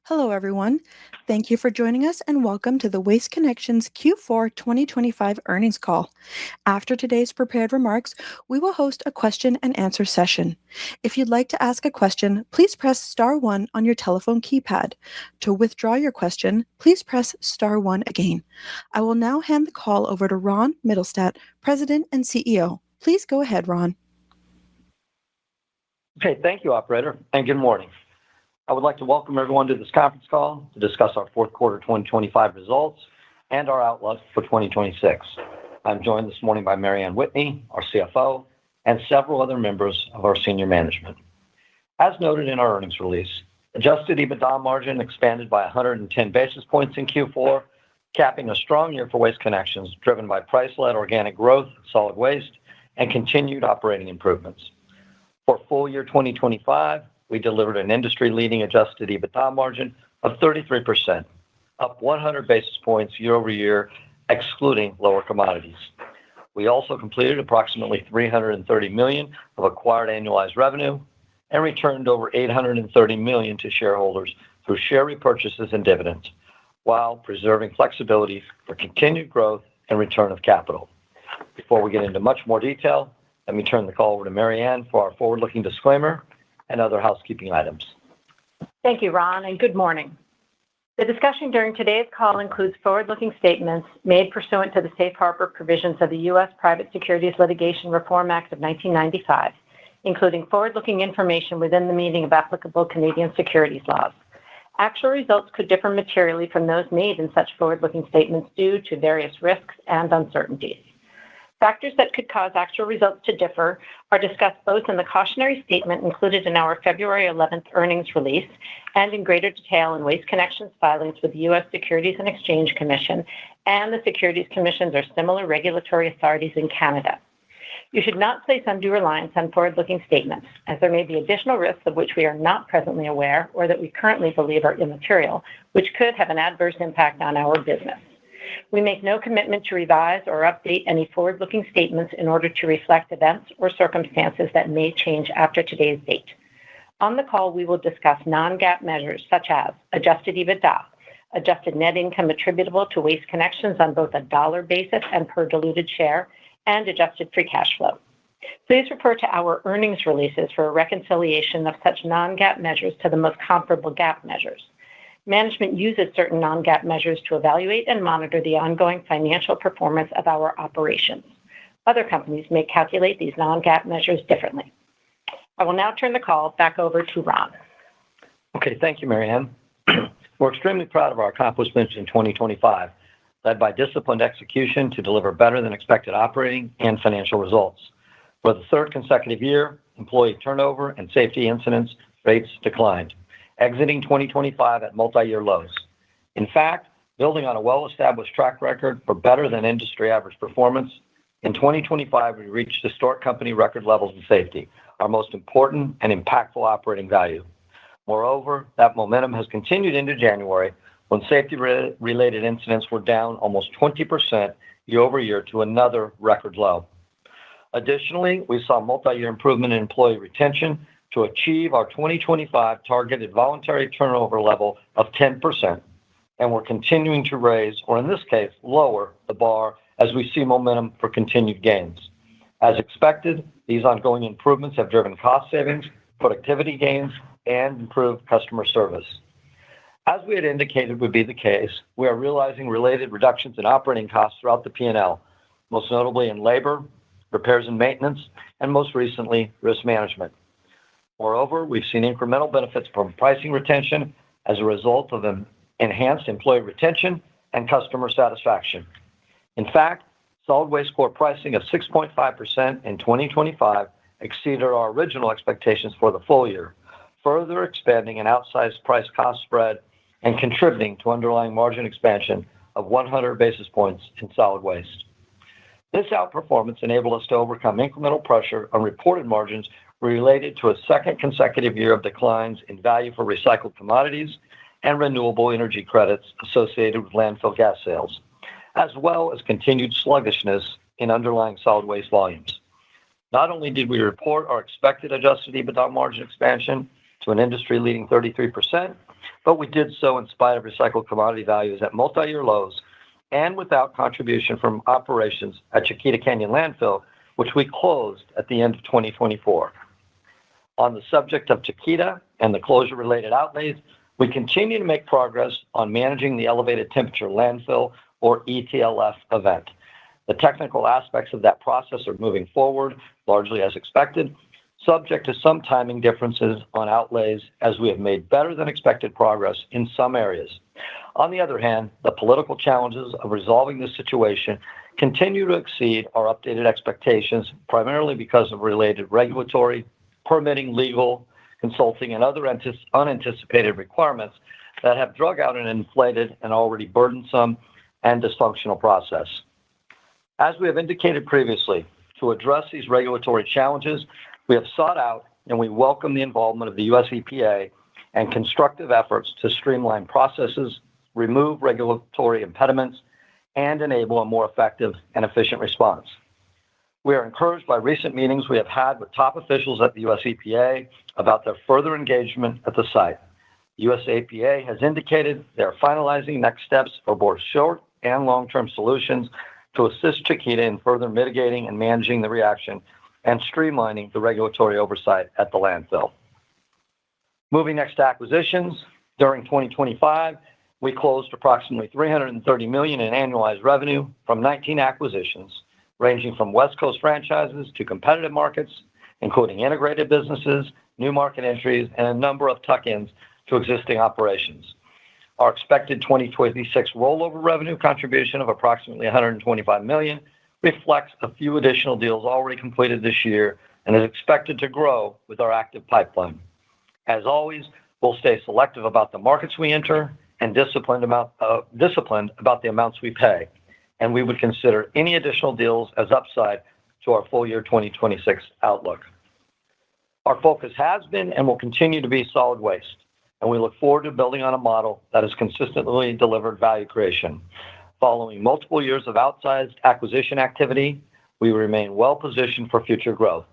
Hello, everyone. Thank you for joining us and welcome to the Waste Connections Q4 2025 earnings call. After today's prepared remarks, we will host a question and answer session. If you'd like to ask a question, please press star one on your telephone keypad. To withdraw your question, please press star one again. I will now hand the call over to Ron Mittelstadt, President and CEO. Please go ahead, Ron. Okay, thank you, operator, and good morning. I would like to welcome everyone to this conference call to discuss our fourth quarter 2025 results and our outlook for 2026. I'm joined this morning by Mary Ann Whitney, our CFO, and several other members of our senior management. As noted in our earnings release, adjusted EBITDA margin expanded by 110 basis points in Q4, capping a strong year for Waste Connections, driven by price-led organic growth, solid waste, and continued operating improvements. For full year 2025, we delivered an industry-leading adjusted EBITDA margin of 33%, up 100 basis points year-over-year, excluding lower commodities. We also completed approximately $330 million of acquired annualized revenue and returned over $830 million to shareholders through share repurchases and dividends, while preserving flexibility for continued growth and return of capital. Before we get into much more detail, let me turn the call over to Mary Ann for our forward-looking disclaimer and other housekeeping items. Thank you, Ron, and good morning. The discussion during today's call includes forward-looking statements made pursuant to the Safe Harbor provisions of the U.S. Private Securities Litigation Reform Act of 1995, including forward-looking information within the meaning of applicable Canadian securities laws. Actual results could differ materially from those made in such forward-looking statements due to various risks and uncertainties. Factors that could cause actual results to differ are discussed both in the cautionary statement included in our February 11th earnings release and in greater detail in Waste Connections filings with the U.S. Securities and Exchange Commission and the Securities Commissions or similar regulatory authorities in Canada. You should not place undue reliance on forward-looking statements, as there may be additional risks of which we are not presently aware or that we currently believe are immaterial, which could have an adverse impact on our business. We make no commitment to revise or update any forward-looking statements in order to reflect events or circumstances that may change after today's date. On the call, we will discuss non-GAAP measures such as adjusted EBITDA, adjusted net income attributable to Waste Connections on both a dollar basis and per diluted share, and adjusted free cash flow. Please refer to our earnings releases for a reconciliation of such non-GAAP measures to the most comparable GAAP measures. Management uses certain non-GAAP measures to evaluate and monitor the ongoing financial performance of our operations. Other companies may calculate these non-GAAP measures differently. I will now turn the call back over to Ron. Okay, thank you, Mary Ann. We're extremely proud of our accomplishments in 2025, led by disciplined execution to deliver better than expected operating and financial results. For the third consecutive year, employee turnover and safety incidents rates declined, exiting 2025 at multi-year lows. In fact, building on a well-established track record for better than industry average performance, in 2025 we reached historic company record levels in safety, our most important and impactful operating value. Moreover, that momentum has continued into January, when safety-related incidents were down almost 20% year-over-year to another record low. Additionally, we saw multi-year improvement in employee retention to achieve our 2025 targeted voluntary turnover level of 10%, and we're continuing to raise, or in this case, lower the bar as we see momentum for continued gains. As expected, these ongoing improvements have driven cost savings, productivity gains, and improved customer service. As we had indicated would be the case, we are realizing related reductions in operating costs throughout the P&L, most notably in labor, repairs and maintenance, and most recently, risk management. Moreover, we've seen incremental benefits from pricing retention as a result of enhanced employee retention and customer satisfaction. In fact, solid waste core pricing of 6.5% in 2025 exceeded our original expectations for the full year, further expanding an outsized price-cost spread and contributing to underlying margin expansion of 100 basis points in solid waste. This outperformance enabled us to overcome incremental pressure on reported margins related to a second consecutive year of declines in value for recycled commodities and renewable energy credits associated with landfill gas sales, as well as continued sluggishness in underlying solid waste volumes. Not only did we report our expected adjusted EBITDA margin expansion to an industry-leading 33%, but we did so in spite of recycled commodity values at multi-year lows and without contribution from operations at Chiquita Canyon Landfill, which we closed at the end of 2024. On the subject of Chiquita and the closure-related outlays, we continue to make progress on managing the elevated temperature landfill, or ETLF, event. The technical aspects of that process are moving forward, largely as expected, subject to some timing differences on outlays as we have made better than expected progress in some areas. On the other hand, the political challenges of resolving this situation continue to exceed our updated expectations, primarily because of related regulatory, permitting, legal, consulting, and other unanticipated requirements that have drug out an inflated and already burdensome and dysfunctional process. As we have indicated previously, to address these regulatory challenges, we have sought out and we welcome the involvement of the U.S. EPA and constructive efforts to streamline processes, remove regulatory impediments, and enable a more effective and efficient response. We are encouraged by recent meetings we have had with top officials at the U.S. EPA about their further engagement at the site. The U.S. EPA has indicated they are finalizing next steps for both short and long-term solutions to assist Chiquita in further mitigating and managing the reaction and streamlining the regulatory oversight at the landfill. Moving next to acquisitions, during 2025, we closed approximately $330 million in annualized revenue from 19 acquisitions, ranging from West Coast franchises to competitive markets, including integrated businesses, new market entries, and a number of tuck-ins to existing operations. Our expected 2026 rollover revenue contribution of approximately $125 million reflects a few additional deals already completed this year and is expected to grow with our active pipeline. As always, we'll stay selective about the markets we enter and disciplined about the amounts we pay, and we would consider any additional deals as upside to our full year 2026 outlook. Our focus has been and will continue to be solid waste, and we look forward to building on a model that has consistently delivered value creation. Following multiple years of outsized acquisition activity, we remain well positioned for future growth.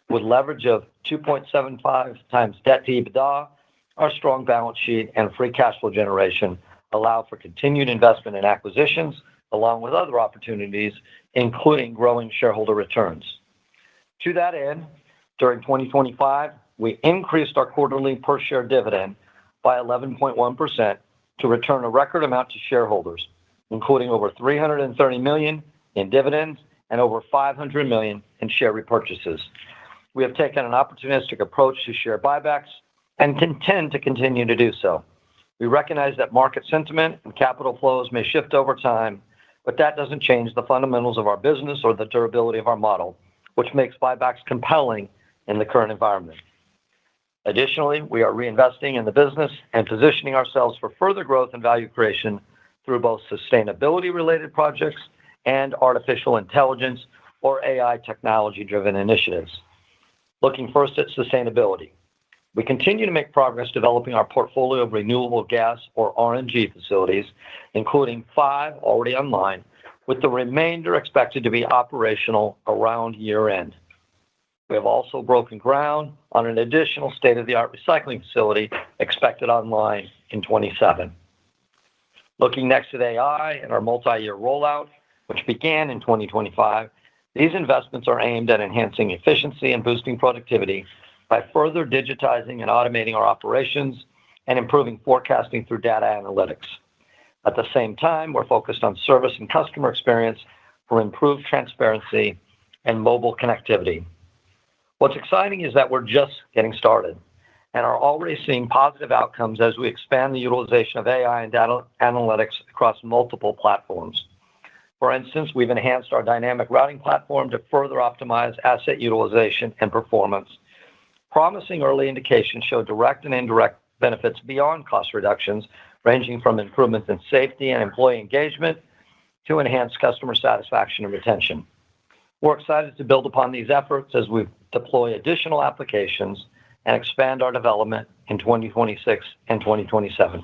With leverage of 2.75 times debt to EBITDA, our strong balance sheet and free cash flow generation allow for continued investment in acquisitions, along with other opportunities, including growing shareholder returns. To that end, during 2025, we increased our quarterly per share dividend by 11.1% to return a record amount to shareholders, including over $330 million in dividends and over $500 million in share repurchases. We have taken an opportunistic approach to share buybacks and intend to continue to do so. We recognize that market sentiment and capital flows may shift over time, but that doesn't change the fundamentals of our business or the durability of our model, which makes buybacks compelling in the current environment. Additionally, we are reinvesting in the business and positioning ourselves for further growth and value creation through both sustainability-related projects and artificial intelligence or AI technology-driven initiatives. Looking first at sustainability. We continue to make progress developing our portfolio of renewable gas or RNG facilities, including 5 already online, with the remainder expected to be operational around year-end. We have also broken ground on an additional state-of-the-art recycling facility expected online in 2027. Looking next at AI and our multi-year rollout, which began in 2025, these investments are aimed at enhancing efficiency and boosting productivity by further digitizing and automating our operations and improving forecasting through data analytics. At the same time, we're focused on service and customer experience for improved transparency and mobile connectivity. What's exciting is that we're just getting started and are already seeing positive outcomes as we expand the utilization of AI and data analytics across multiple platforms. For instance, we've enhanced our dynamic routing platform to further optimize asset utilization and performance. Promising early indications show direct and indirect benefits beyond cost reductions, ranging from improvements in safety and employee engagement to enhanced customer satisfaction and retention. We're excited to build upon these efforts as we deploy additional applications and expand our development in 2026 and 2027.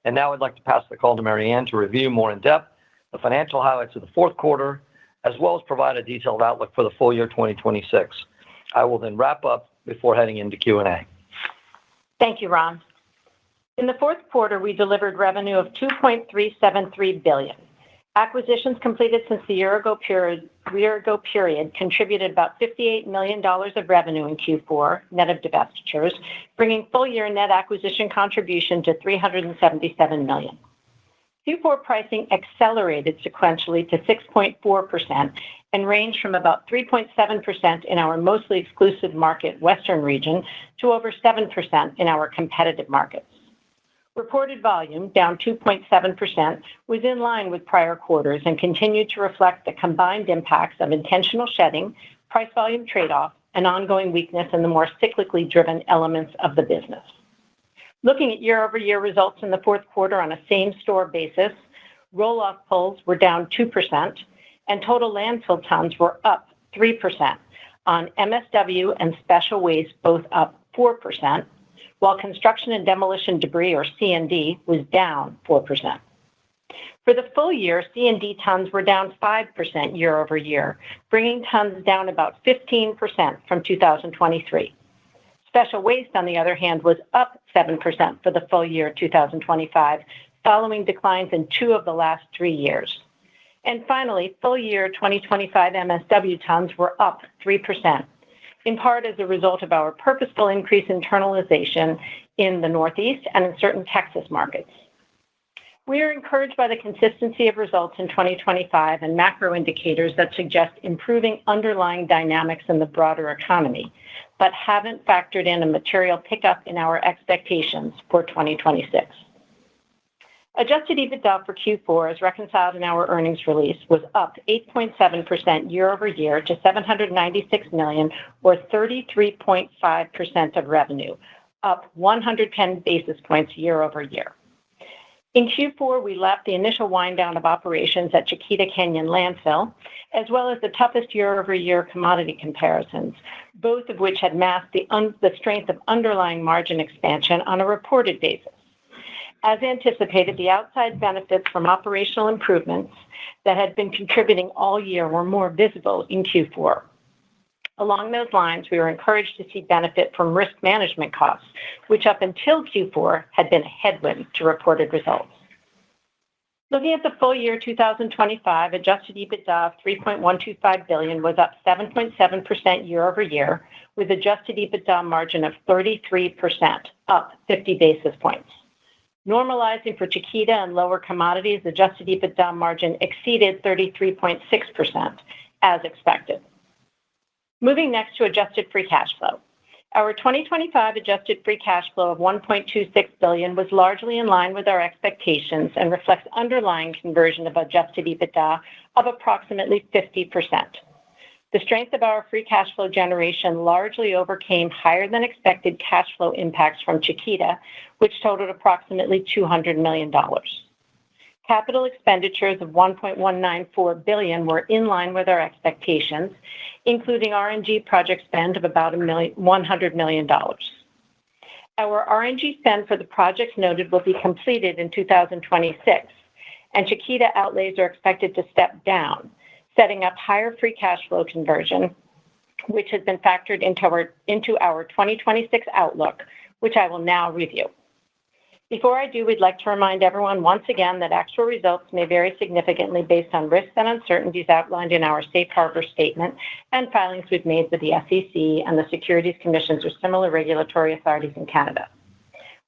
And now I'd like to pass the call to Mary Ann to review more in depth the financial highlights of the fourth quarter, as well as provide a detailed outlook for the full year 2026. I will then wrap up before heading into Q&A. Thank you, Ron. In the fourth quarter, we delivered revenue of $2.373 billion. Acquisitions completed since the year-ago period contributed about $58 million of revenue in Q4, net of divestitures, bringing full-year net acquisition contribution to $377 million. Q4 pricing accelerated sequentially to 6.4% and ranged from about 3.7% in our mostly exclusive market, Western region, to over 7% in our competitive markets. Reported volume, down 2.7%, was in line with prior quarters and continued to reflect the combined impacts of intentional shedding, price-volume trade-off, and ongoing weakness in the more cyclically driven elements of the business. Looking at year-over-year results in the fourth quarter on a same-store basis, roll-off pulls were down 2%, and total landfill tons were up 3%, on MSW and special waste both up 4%, while construction and demolition debris, or C&D, was down 4%. For the full year, C&D tons were down 5% year-over-year, bringing tons down about 15% from 2023. Special waste, on the other hand, was up 7% for the full year 2025, following declines in 2 of the last 3 years. And finally, full year 2025 MSW tons were up 3%, in part as a result of our purposeful increase in internalization in the Northeast and in certain Texas markets. We are encouraged by the consistency of results in 2025 and macro indicators that suggest improving underlying dynamics in the broader economy, but haven't factored in a material pickup in our expectations for 2026. Adjusted EBITDA for Q4, as reconciled in our earnings release, was up 8.7% year-over-year to $796 million, or 33.5% of revenue, up 110 basis points year-over-year. In Q4, we lapped the initial wind-down of operations at Chiquita Canyon Landfill, as well as the toughest year-over-year commodity comparisons, both of which had masked the strength of underlying margin expansion on a reported basis. As anticipated, the outside benefits from operational improvements that had been contributing all year were more visible in Q4. Along those lines, we were encouraged to see benefit from risk management costs, which up until Q4 had been a headwind to reported results. Looking at the full year 2025, adjusted EBITDA of $3.125 billion was up 7.7% year-over-year, with adjusted EBITDA margin of 33%, up 50 basis points. Normalizing for Chiquita and lower commodities, adjusted EBITDA margin exceeded 33.6%, as expected. Moving next to adjusted free cash flow. Our 2025 adjusted free cash flow of $1.26 billion was largely in line with our expectations and reflects underlying conversion of adjusted EBITDA of approximately 50%. The strength of our free cash flow generation largely overcame higher-than-expected cash flow impacts from Chiquita, which totaled approximately $200 million. Capital expenditures of $1.194 billion were in line with our expectations, including RNG project spend of about $100 million. Our RNG spend for the projects noted will be completed in 2026, and Chiquita outlays are expected to step down, setting up higher free cash flow conversion, which has been factored into our 2026 outlook, which I will now review. Before I do, we'd like to remind everyone once again that actual results may vary significantly based on risks and uncertainties outlined in our safe harbor statement and filings we've made with the SEC and the securities commissions or similar regulatory authorities in Canada.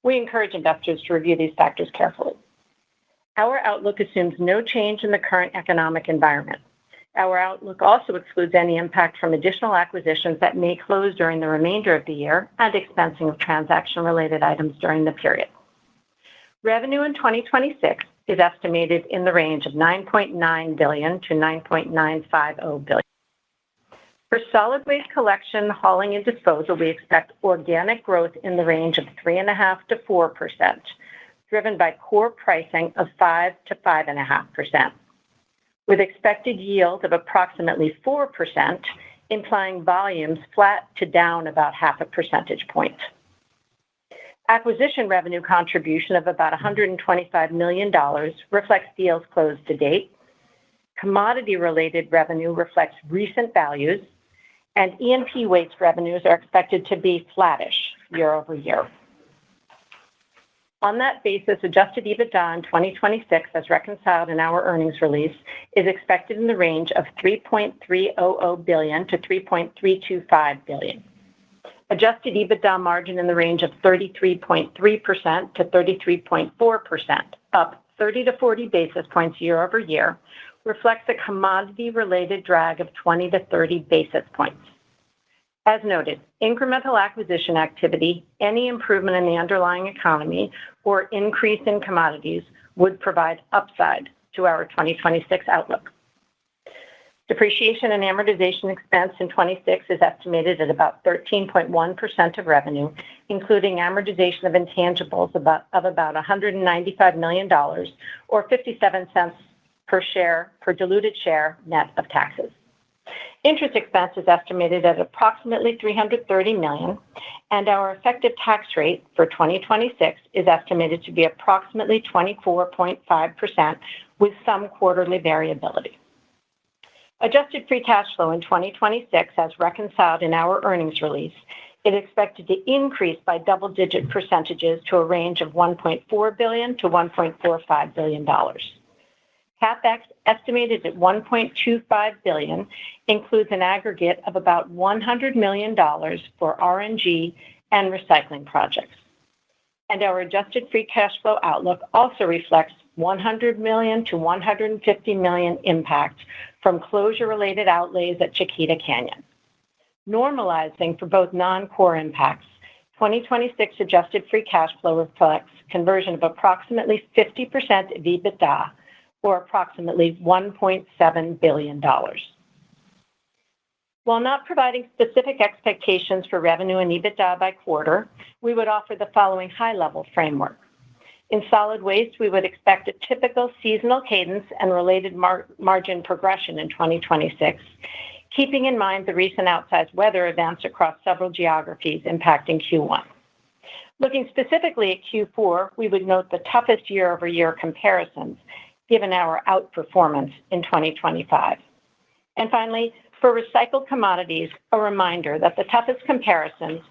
We encourage investors to review these factors carefully. Our outlook assumes no change in the current economic environment. Our outlook also excludes any impact from additional acquisitions that may close during the remainder of the year and expensing of transaction-related items during the period. Revenue in 2026 is estimated in the range of $9.9 billion to $9.950 billion. For solid waste collection, hauling, and disposal, we expect organic growth in the range of 3.5% to 4%, driven by core pricing of 5% to 5.5%, with expected yield of approximately 4%, implying volumes flat to down about 0.5 percentage point. Acquisition revenue contribution of about $125 million reflects deals closed to date. Commodity-related revenue reflects recent values, and E&P waste revenues are expected to be flattish year-over-year. On that basis, adjusted EBITDA in 2026, as reconciled in our earnings release, is expected in the range of $3.300 billion to $3.325 billion. Adjusted EBITDA margin in the range of 33.3% to 33.4%, up 30 to 40 basis points year over year, reflects a commodity-related drag of 20 to 30 basis points. As noted, incremental acquisition activity, any improvement in the underlying economy, or increase in commodities would provide upside to our 2026 outlook. Depreciation and amortization expense in 26 is estimated at about 13.1% of revenue, including amortization of intangibles of about $195 million, or 57 cents per diluted share net of taxes. Interest expense is estimated at approximately $330 million, and our effective tax rate for 2026 is estimated to be approximately 24.5%, with some quarterly variability. Adjusted free cash flow in 2026, as reconciled in our earnings release, is expected to increase by double-digit percentages to a range of $1.4 billion to $1.45 billion. CapEx, estimated at $1.25 billion, includes an aggregate of about $100 million for RNG and recycling projects. And our adjusted free cash flow outlook also reflects $100 million to $150 million impact from closure-related outlays at Chiquita Canyon. Normalizing for both non-core impacts, 2026 adjusted free cash flow reflects conversion of approximately 50% of EBITDA, or approximately $1.7 billion. While not providing specific expectations for revenue and EBITDA by quarter, we would offer the following high-level framework. In solid waste, we would expect a typical seasonal cadence and related margin progression in 2026, keeping in mind the recent outsized weather events across several geographies impacting Q1. Looking specifically at Q4, we would note the toughest year-over-year comparisons, given our outperformance in 2025. And finally, for recycled commodities, a reminder that the toughest comparisons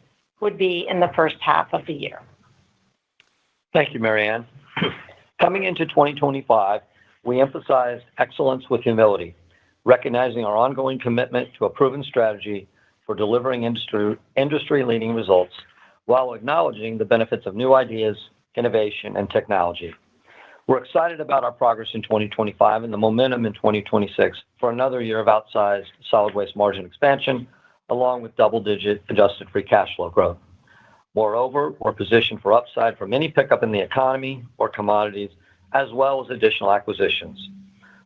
would be in the first half of the year. Thank you, Mary Ann. Coming into 2025, we emphasized excellence with humility, recognizing our ongoing commitment to a proven strategy for delivering industry-leading results while acknowledging the benefits of new ideas, innovation, and technology. We're excited about our progress in 2025 and the momentum in 2026 for another year of outsized solid waste margin expansion, along with double-digit adjusted free cash flow growth. Moreover, we're positioned for upside from any pickup in the economy or commodities, as well as additional acquisitions.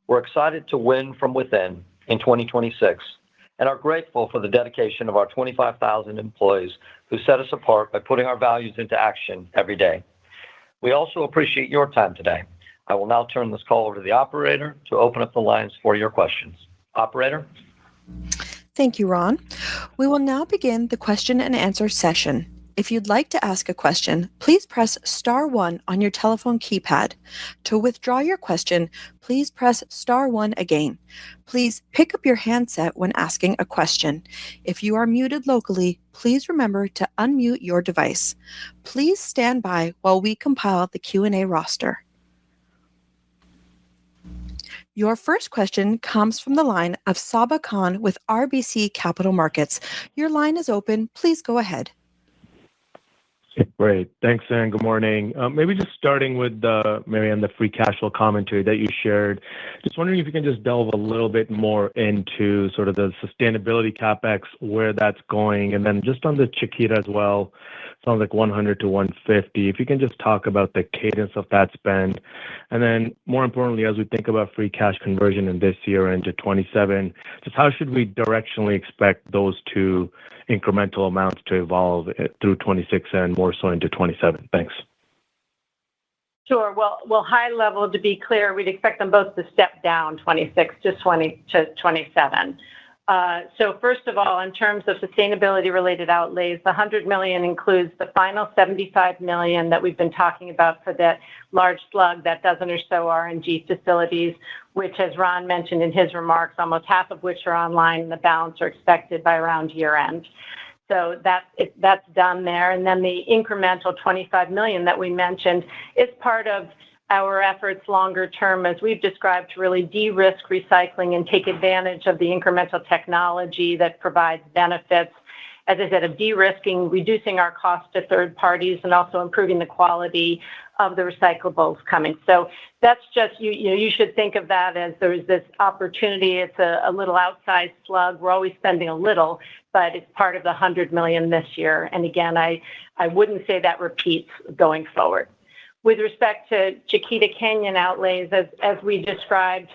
We're excited to win from within in 2026 and are grateful for the dedication of our 25,000 employees who set us apart by putting our values into action every day. We also appreciate your time today. I will now turn this call over to the operator to open up the lines for your questions. Operator? Thank you, Ron. We will now begin the question and answer session. If you'd like to ask a question, please press star 1 on your telephone keypad. To withdraw your question, please press star 1 again. Please pick up your handset when asking a question. If you are muted locally, please remember to unmute your device. Please stand by while we compile the Q&A roster. Your first question comes from the line of Saba Khan with RBC Capital Markets. Your line is open. Please go ahead. Great. Thanks, and good morning. Maybe just starting with Mary Ann, the free cash flow commentary that you shared. Just wondering if you can just delve a little bit more into sort of the sustainability CapEx, where that's going, and then just on the Chiquita as well, sounds like 100 to 150. If you can just talk about the cadence of that spend. And then more importantly, as we think about free cash conversion in this year into 27, just how should we directionally expect those two incremental amounts to evolve through 26 and more so into 27? Thanks. Sure. Well, high level, to be clear, we'd expect them both to step down 26 to 27. So first of all, in terms of sustainability-related outlays, the $100 million includes the final $75 million that we've been talking about for that large slug, that dozen or so RNG facilities, which, as Ron mentioned in his remarks, almost half of which are online, and the balance are expected by around year-end. So that's done there. And then the incremental $25 million that we mentioned is part of our efforts longer term, as we've described, to really de-risk recycling and take advantage of the incremental technology that provides benefits, as I said, of de-risking, reducing our cost to third parties, and also improving the quality of the recyclables coming. So that's just, you should think of that as there's this opportunity. It's a little outsized slug. We're always spending a little, but it's part of the $100 million this year. And again, I wouldn't say that repeats going forward. With respect to Chiquita Canyon outlays, as we described,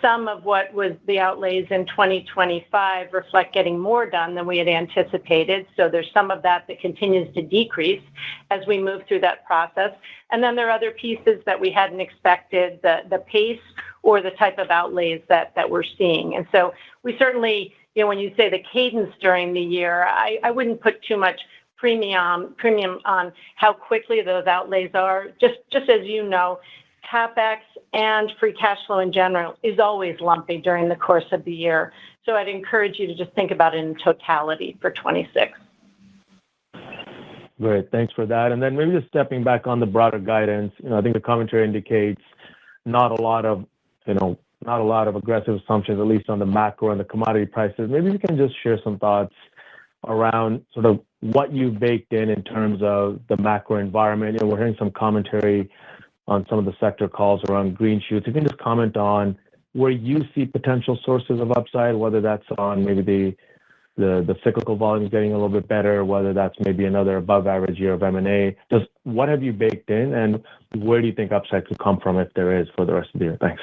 some of what was the outlays in 2025 reflect getting more done than we had anticipated. So there's some of that continues to decrease as we move through that process. And then there are other pieces that we hadn't expected, the pace or the type of outlays that we're seeing. And so we certainly, when you say the cadence during the year, I wouldn't put too much premium on how quickly those outlays are. Just as you know, CapEx and free cash flow in general is always lumpy during the course of the year. So I'd encourage you to just think about it in totality for 26. Great. Thanks for that. And then maybe just stepping back on the broader guidance, I think the commentary indicates not a lot of aggressive assumptions, at least on the macro and the commodity prices. Maybe you can just share some thoughts around sort of what you've baked in terms of the macro environment. We're hearing some commentary on some of the sector calls around green shoots. If you can just comment on where you see potential sources of upside, whether that's on maybe the cyclical volumes getting a little bit better, whether that's maybe another above average year of M&A. Just what have you baked in, and where do you think upside could come from if there is for the rest of the year? Thanks.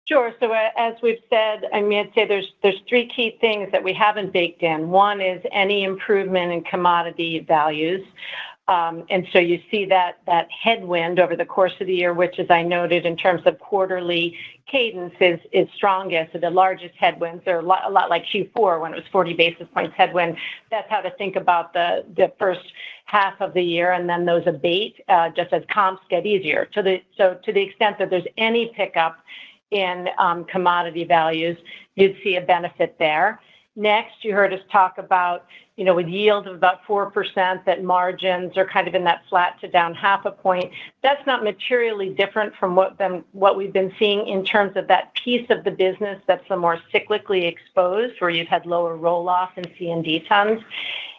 Sure. So as we've said, I'd say there's three key things that we haven't baked in. One is any improvement in commodity values. And so you see that headwind over the course of the year, which, as I noted, in terms of quarterly cadence is strongest. So the largest headwinds are a lot like Q4 when it was 40 basis points headwind. That's how to think about the first half of the year, and then those abate just as comps get easier. So to the extent that there's any pickup in commodity values, you'd see a benefit there. Next, you heard us talk about, with yield of about 4%, that margins are kind of in that flat to down half a point. That's not materially different from what we've been seeing in terms of that piece of the business that's the more cyclically exposed, where you've had lower roll-off in C&D tons.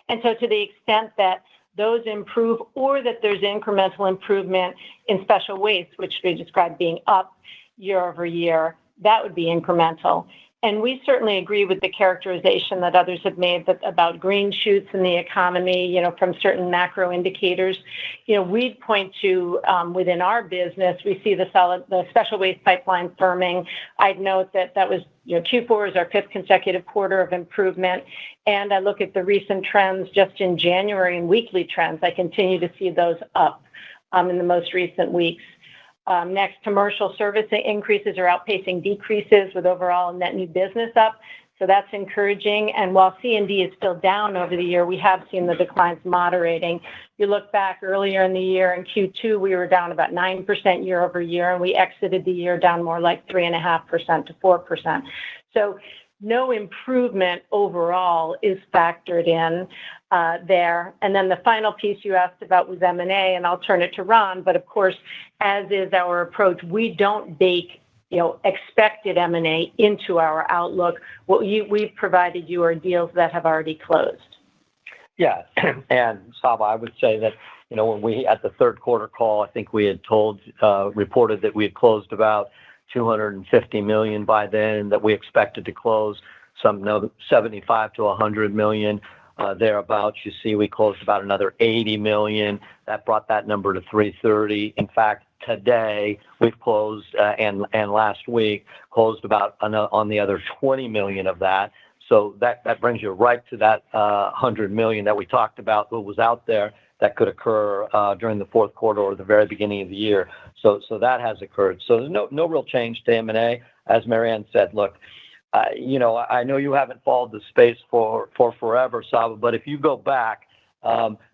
And so to the extent that those improve, or that there's incremental improvement in special waste, which we described being up year over year, that would be incremental. And we certainly agree with the characterization that others have made about green shoots in the economy, from certain macro indicators. We'd point to, within our business, we see the special waste pipeline firming. I'd note that was, Q4 is our fifth consecutive quarter of improvement. And I look at the recent trends just in January and weekly trends. I continue to see those up in the most recent weeks. Next, commercial service increases are outpacing decreases, with overall net new business up. So that's encouraging. And while C&D is still down over the year, we have seen the declines moderating. You look back earlier in the year, in Q2, we were down about 9% year over year, and we exited the year down more like 3.5% to 4%. So no improvement overall is factored in there. And then the final piece you asked about was M&A, and I'll turn it to Ron. But of course, as is our approach, we don't bake expected M&A into our outlook. What we've provided you are deals that have already closed. Yeah, and Saba, I would say that when we at the third quarter call, I think we had reported that we had closed about $250 million by then, that we expected to close some 75 to 100 million thereabouts. You see, we closed about another 80 million. That brought that number to 330. In fact, today we've closed and last week closed about on the other 20 million of that. So that brings you right to that 100 million that we talked about, what was out there that could occur during the fourth quarter or the very beginning of the year. So that has occurred. So there's no real change to M&A. As Marianne said, look, I know you haven't followed the space for forever, Saba, but if you go back,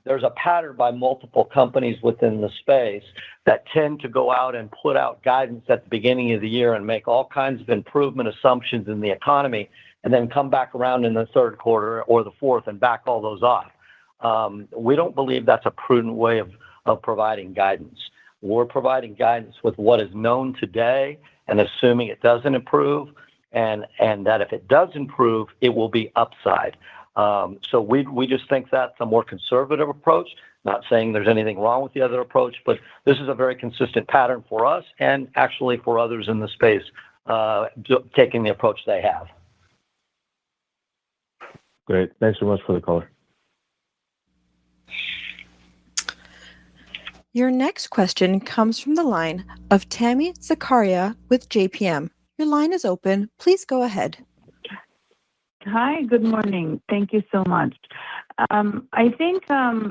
there's a pattern by multiple companies within the space that tend to go out and put out guidance at the beginning of the year and make all kinds of improvement assumptions in the economy. and then come back around in the third quarter or the fourth and back all those off. We don't believe that's a prudent way of providing guidance. We're providing guidance with what is known today and assuming it doesn't improve, and that if it does improve, it will be upside. So we just think that's a more conservative approach. Not saying there's anything wrong with the other approach, but this is a very consistent pattern for us and actually for others in the space taking the approach they have. Great. Thanks so much for the color. Your next question comes from the line of Tami Zakaria with JPM. Your line is open. Please go ahead. Hi, good morning. Thank you so much. I think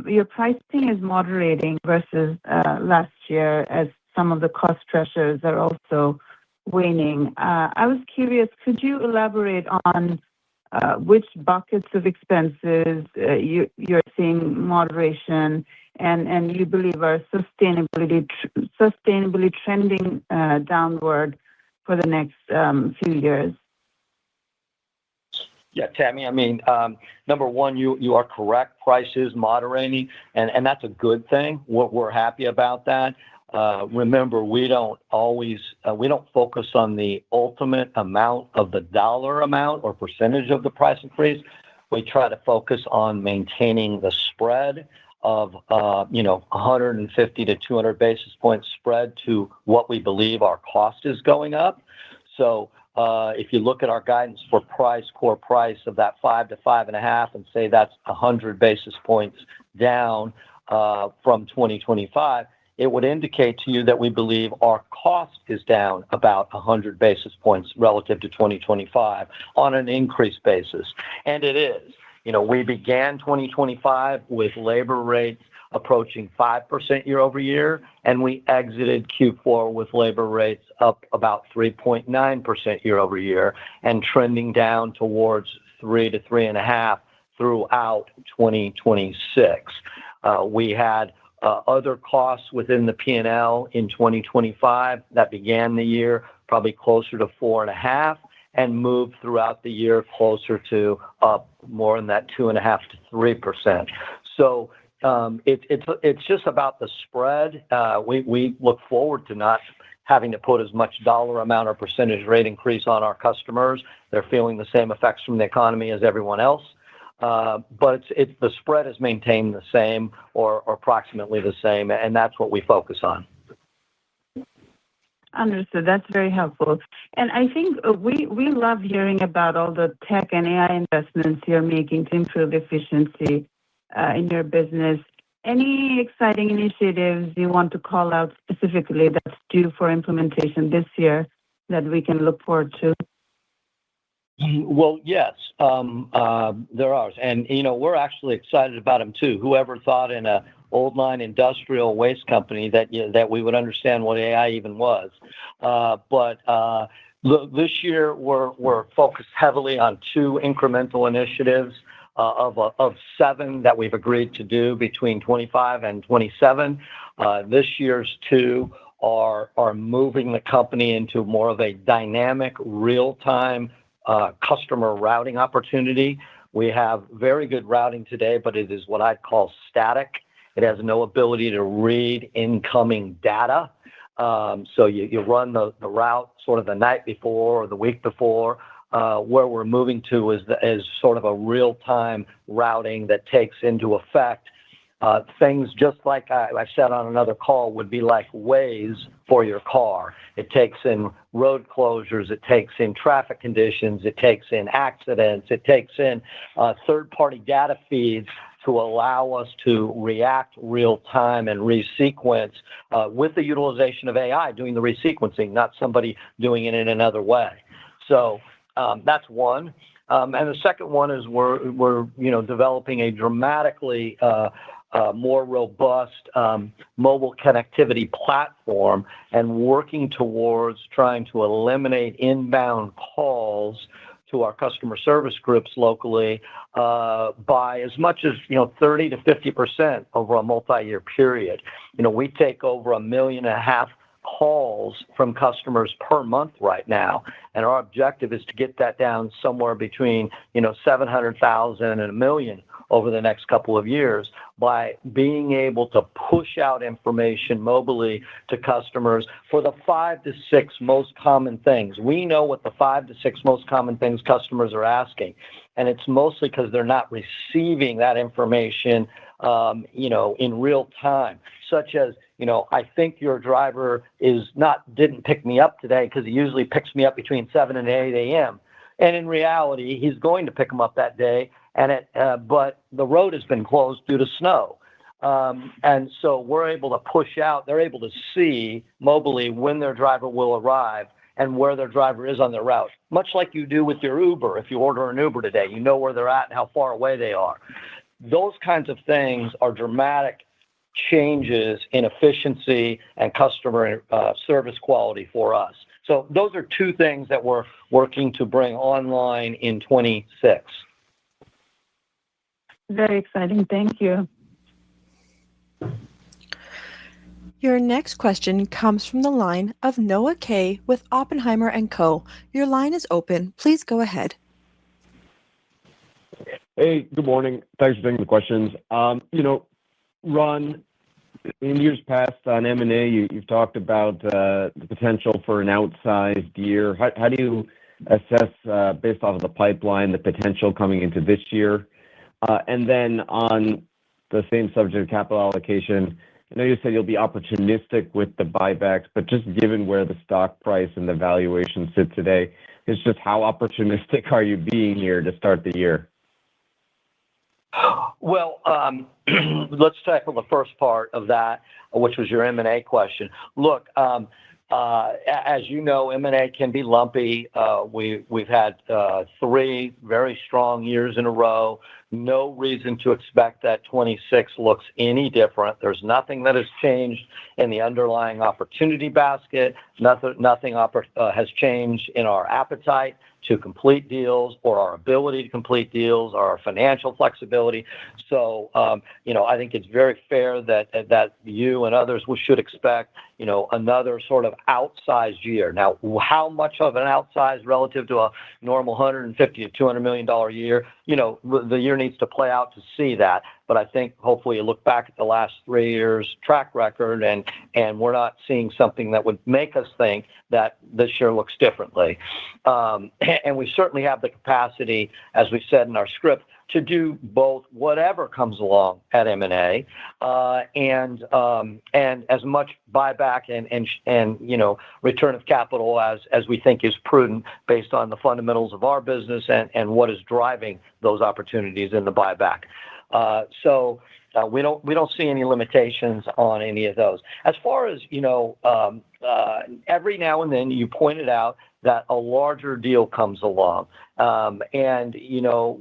your pricing is moderating versus last year as some of the cost pressures are also waning. I was curious, could you elaborate on which buckets of expenses you're seeing moderation and you believe are sustainably trending downward for the next few years? Yeah, Tammy, I mean, number one, you are correct. Price is moderating, and that's a good thing. We're happy about that. Remember, we don't focus on the ultimate amount of the dollar amount or percentage of the price increase. We try to focus on maintaining the spread of 150 to 200 basis points spread to what we believe our cost is going up. So if you look at our guidance for core price of that 5 to 5.5 and say that's 100 basis points down from 2025, it would indicate to you that we believe our cost is down about 100 basis points relative to 2025 on an increased basis. And it is. We began 2025 with labor rates approaching 5% year over year, and we exited Q4 with labor rates up about 3.9% year over year and trending down towards 3 to 3.5 throughout 2026. We had other costs within the P&L in 2025 that began the year probably closer to 4.5 and moved throughout the year closer to up more in that 2.5 to 3%. So it's just about the spread. We look forward to not having to put as much dollar amount or percentage rate increase on our customers. They're feeling the same effects from the economy as everyone else. But the spread is maintained the same or approximately the same, and that's what we focus on. Understood. That's very helpful. And I think we love hearing about all the tech and AI investments you're making to improve efficiency in your business. Any exciting initiatives you want to call out specifically that's due for implementation this year that we can look forward to? Well, yes, there are. And, we're actually excited about them, too. Whoever thought in a old line industrial waste company that we would understand what AI even was. But this year, we're focused heavily on 2 incremental initiatives of 7 that we've agreed to do between 25 and 27. This year's 2 are moving the company into more of a dynamic, real-time customer routing opportunity. We have very good routing today, but it is what I'd call static. It has no ability to read incoming data. So you run the route sort of the night before or the week before. Where we're moving to is sort of a real-time routing that takes into effect things just like I said on another call would be like Waze for your car. It takes in road closures, it takes in traffic conditions, it takes in accidents, it takes in third-party data feeds to allow us to react real time and resequence with the utilization of AI doing the resequencing, not somebody doing it in another way. So that's one. And the second one is we're developing a dramatically more robust mobile connectivity platform and working towards trying to eliminate inbound calls to our customer service groups locally by as much as 30 to 50% over a multi-year period. We take over 1.5 million calls from customers per month right now. And our objective is to get that down somewhere between, 700,000 and 1 million over the next couple of years by being able to push out information mobily to customers for the 5 to 6 most common things. We know what the 5 to 6 most common things customers are asking, and it's mostly because they're not receiving that information, in real time, such as, I think your driver didn't pick me up today because he usually picks me up between 7 and 8 a.m. And in reality, he's going to pick him up that day, but the road has been closed due to snow. And so we're able to push out, they're able to see mobily when their driver will arrive and where their driver is on their route, much like you do with your Uber. If you order an Uber today, you know where they're at and how far away they are. Those kinds of things are dramatic changes in efficiency and customer service quality for us. So those are two things that we're working to bring online in 26. Very exciting. Thank you. Your next question comes from the line of Noah Kaye with Oppenheimer & Co. Your line is open. Please go ahead. Hey, good morning. Thanks for taking the questions. Ron, in years past on M&A, you've talked about the potential for an outsized year. How do you assess, based off of the pipeline, the potential coming into this year? And then on the same subject of capital allocation, I know you said you'll be opportunistic with the buybacks, but just given where the stock price and the valuation sit today, it's just how opportunistic are you being here to start the year? Well, let's tackle the first part of that, which was your M&A question. Look, as you know, M&A can be lumpy. We've had 3 very strong years in a row. No reason to expect that 26 looks any different. There's nothing that has changed in the underlying opportunity basket. Nothing has changed in our appetite to complete deals or our ability to complete deals or our financial flexibility. So, I think it's very fair that you and others should expect, another sort of outsized year. Now, how much of an outsized relative to a normal $150 to $200 million year, the year needs to play out to see that. But I think hopefully you look back at the last 3 years track record and we're not seeing something that would make us think that this year looks differently. And we certainly have the capacity, as we said in our script, to do both whatever comes along at M&A and as much buyback and return of capital as we think is prudent based on the fundamentals of our business and what is driving those opportunities in the buyback. So we don't see any limitations on any of those. As far as every now and then you pointed out that a larger deal comes along, and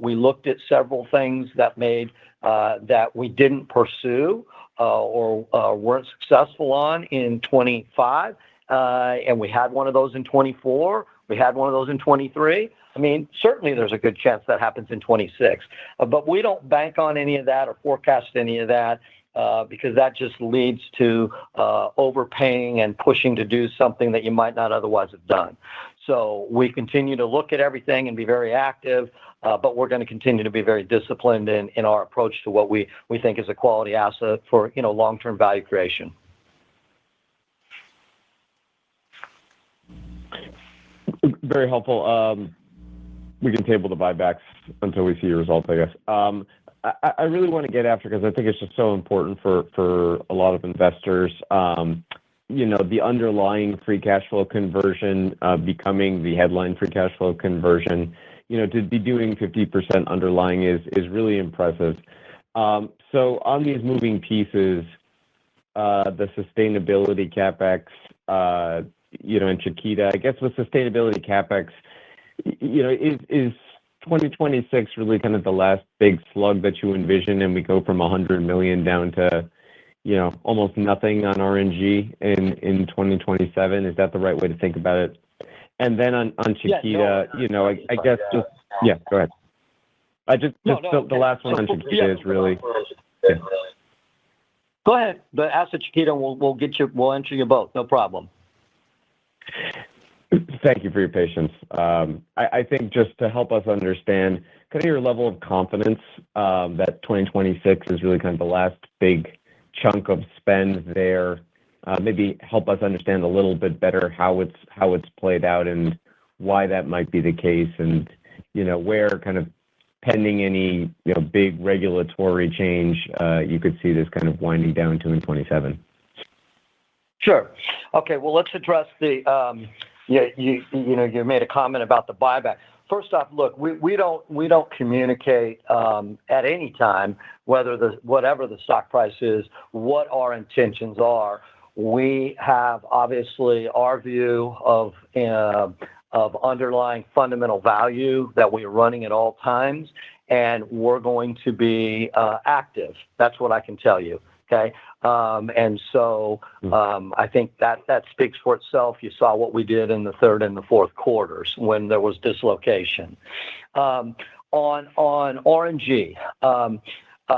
we looked at several things that we didn't pursue or weren't successful on in 25, and we had one of those in 24. We had one of those in 23. I mean, certainly there's a good chance that happens in 26, but we don't bank on any of that or forecast any of that because that just leads to overpaying and pushing to do something that you might not otherwise have done. So we continue to look at everything and be very active, but we're going to continue to be very disciplined in our approach to what we think is a quality asset for long-term value creation. Very helpful. We can table the buybacks until we see your results, I guess. I really want to get after, because I think it's just so important for a lot of investors, the underlying free cash flow conversion becoming the headline free cash flow conversion. To be doing 50% underlying is really impressive. So on these moving pieces, the sustainability CapEx, and Chiquita, I guess with sustainability CapEx, is 2026 really kind of the last big slug that you envision, and we go from $100 million down to, almost nothing on RNG in 2027? Is that the right way to think about it? And then on Chiquita, I guess just, go ahead. The last one on Chiquita is really. Go ahead. But ask the Chiquita, and we'll answer you both. No problem. Thank you for your patience. I think just to help us understand kind of your level of confidence that 2026 is really kind of the last big chunk of spend there. Maybe help us understand a little bit better how it's played out and why that might be the case, and where kind of pending any big regulatory change you could see this kind of winding down to in 27. Sure. Okay. Well, let's address the. You made a comment about the buyback. First off, look, we don't communicate at any time whatever the stock price is, what our intentions are. We have obviously our view of underlying fundamental value that we are running at all times, and we're going to be active. That's what I can tell you. Okay. And so I think that speaks for itself. You saw what we did in the third and the fourth quarters when there was dislocation. On RNG,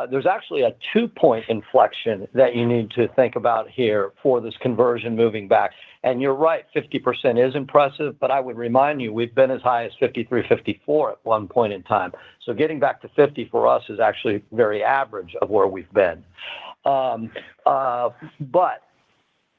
there's actually a 2-point inflection that you need to think about here for this conversion moving back. And you're right, 50% is impressive, but I would remind you, we've been as high as 53, 54 at one point in time. So getting back to 50 for us is actually very average of where we've been. But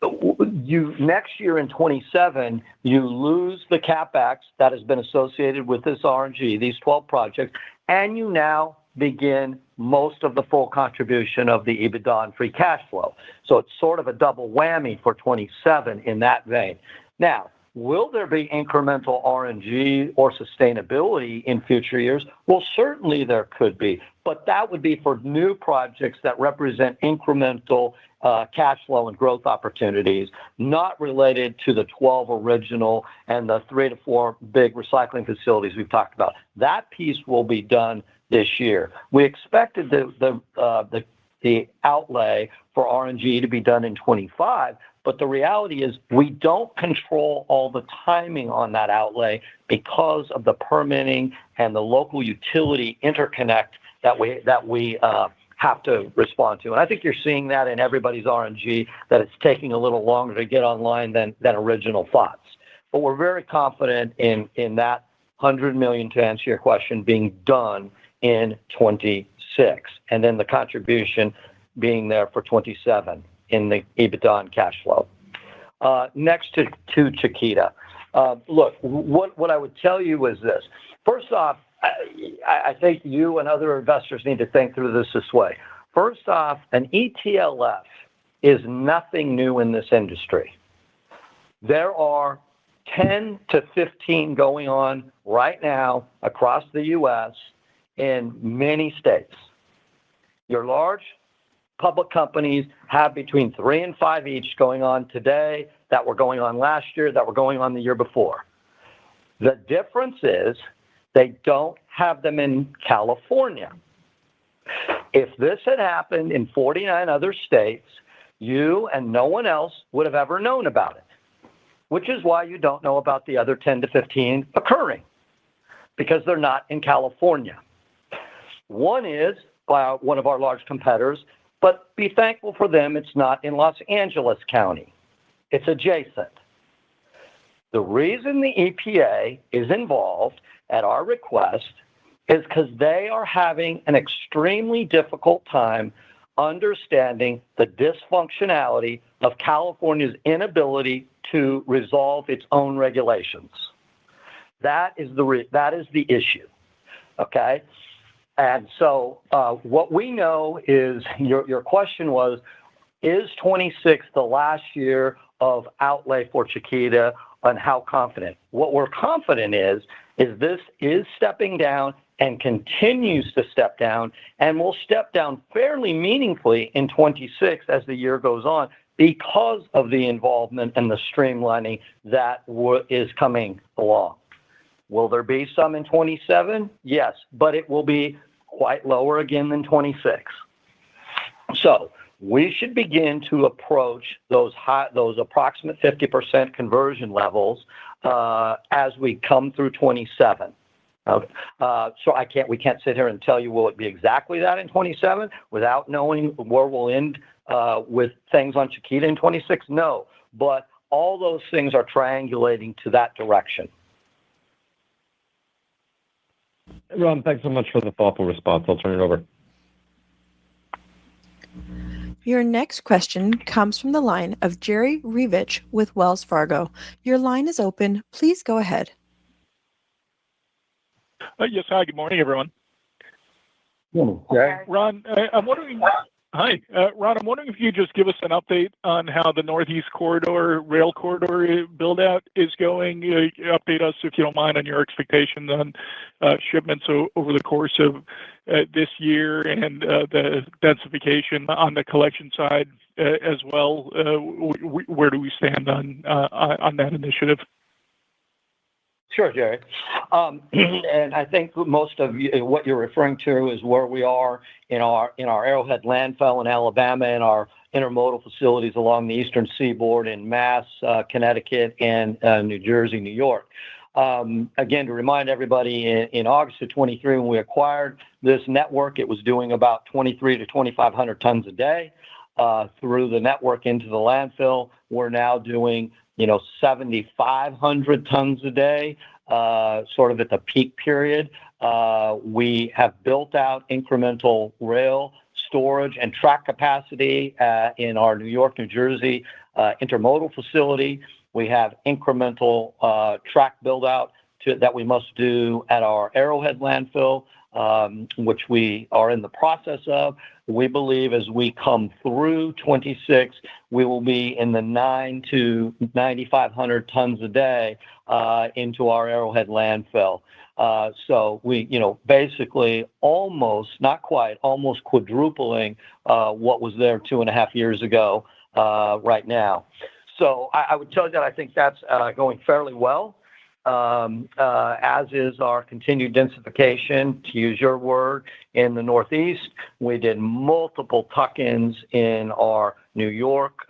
next year in 27, you lose the CapEx that has been associated with this RNG, these 12 projects, and you now begin most of the full contribution of the EBITDA and free cash flow. So it's sort of a double whammy for 27 in that vein. Now, will there be incremental RNG or sustainability in future years? Well, certainly there could be, but that would be for new projects that represent incremental cash flow and growth opportunities, not related to the 12 original and the 3 to 4 big recycling facilities we've talked about. That piece will be done this year. We expected the outlay for RNG to be done in 25, but the reality is we don't control all the timing on that outlay because of the permitting and the local utility interconnect that we have to respond to. And I think you're seeing that in everybody's RNG, that it's taking a little longer to get online than original thoughts. But we're very confident in that $100 million, to answer your question, being done in 26, and then the contribution being there for 27 in the EBITDA and cash flow. Next to Chiquita. Look, what I would tell you is this. First off, I think you and other investors need to think through this way. First off, an ETLF is nothing new in this industry. There are 10 to 15 going on right now across the U.S. in many states. Your large public companies have between 3 and 5 each going on today, that were going on last year, that were going on the year before. The difference is they don't have them in California. If this had happened in 49 other states, you and no one else would have ever known about it, which is why you don't know about the other 10 to 15 occurring, because they're not in California. One is by one of our large competitors, but be thankful for them, it's not in Los Angeles County. It's adjacent. The reason the EPA is involved at our request is because they are having an extremely difficult time understanding the dysfunctionality of California's inability to resolve its own regulations. That is the issue, okay? And so what we know is, your question was, is 26 the last year of outlay for Chiquita, and how confident? What we're confident is this is stepping down and continues to step down, and will step down fairly meaningfully in 26 as the year goes on, because of the involvement and the streamlining that is coming along. Will there be some in 27? Yes, but it will be quite lower again than 26. So we should begin to approach those approximate 50% conversion levels as we come through 27. So we can't sit here and tell you will it be exactly that in 27 without knowing where we'll end with things on Chiquita in 26. No, but all those things are triangulating to that direction. Ron, thanks so much for the thoughtful response. I'll turn it over. Your next question comes from the line of Jerry Revich with Wells Fargo. Your line is open. Please go ahead. Yes, hi. Good morning, everyone. Okay. Ron, I'm wondering. Hi, Ron. I'm wondering if you could just give us an update on how the Northeast Corridor rail corridor build out is going. Update us, if you don't mind, on your expectations on shipments over the course of this year and the densification on the collection side as well. Where do we stand on that initiative? Sure, Jerry. And I think most of you, what you're referring to is where we are in our Arrowhead landfill in Alabama and our intermodal facilities along the eastern seaboard in Mass, Connecticut, and New Jersey, New York. Again, to remind everybody, in August of 23, when we acquired this network, it was doing about 2,300 to 2,500 tons a day. Through the network into the landfill, we're now doing 7,500 tons a day, sort of at the peak period. We have built out incremental rail storage and track capacity in our New York, New Jersey intermodal facility. We have incremental track build out that we must do at our Arrowhead landfill, which we are in the process of. We believe as we come through 26, we will be in the 9 to 9,500 tons a day into our Arrowhead landfill. So we, basically almost, not quite, almost quadrupling what was there 2.5 years ago right now. So I would tell you that I think that's going fairly well. As is our continued densification, to use your word, in the Northeast. We did multiple tuck-ins in our New York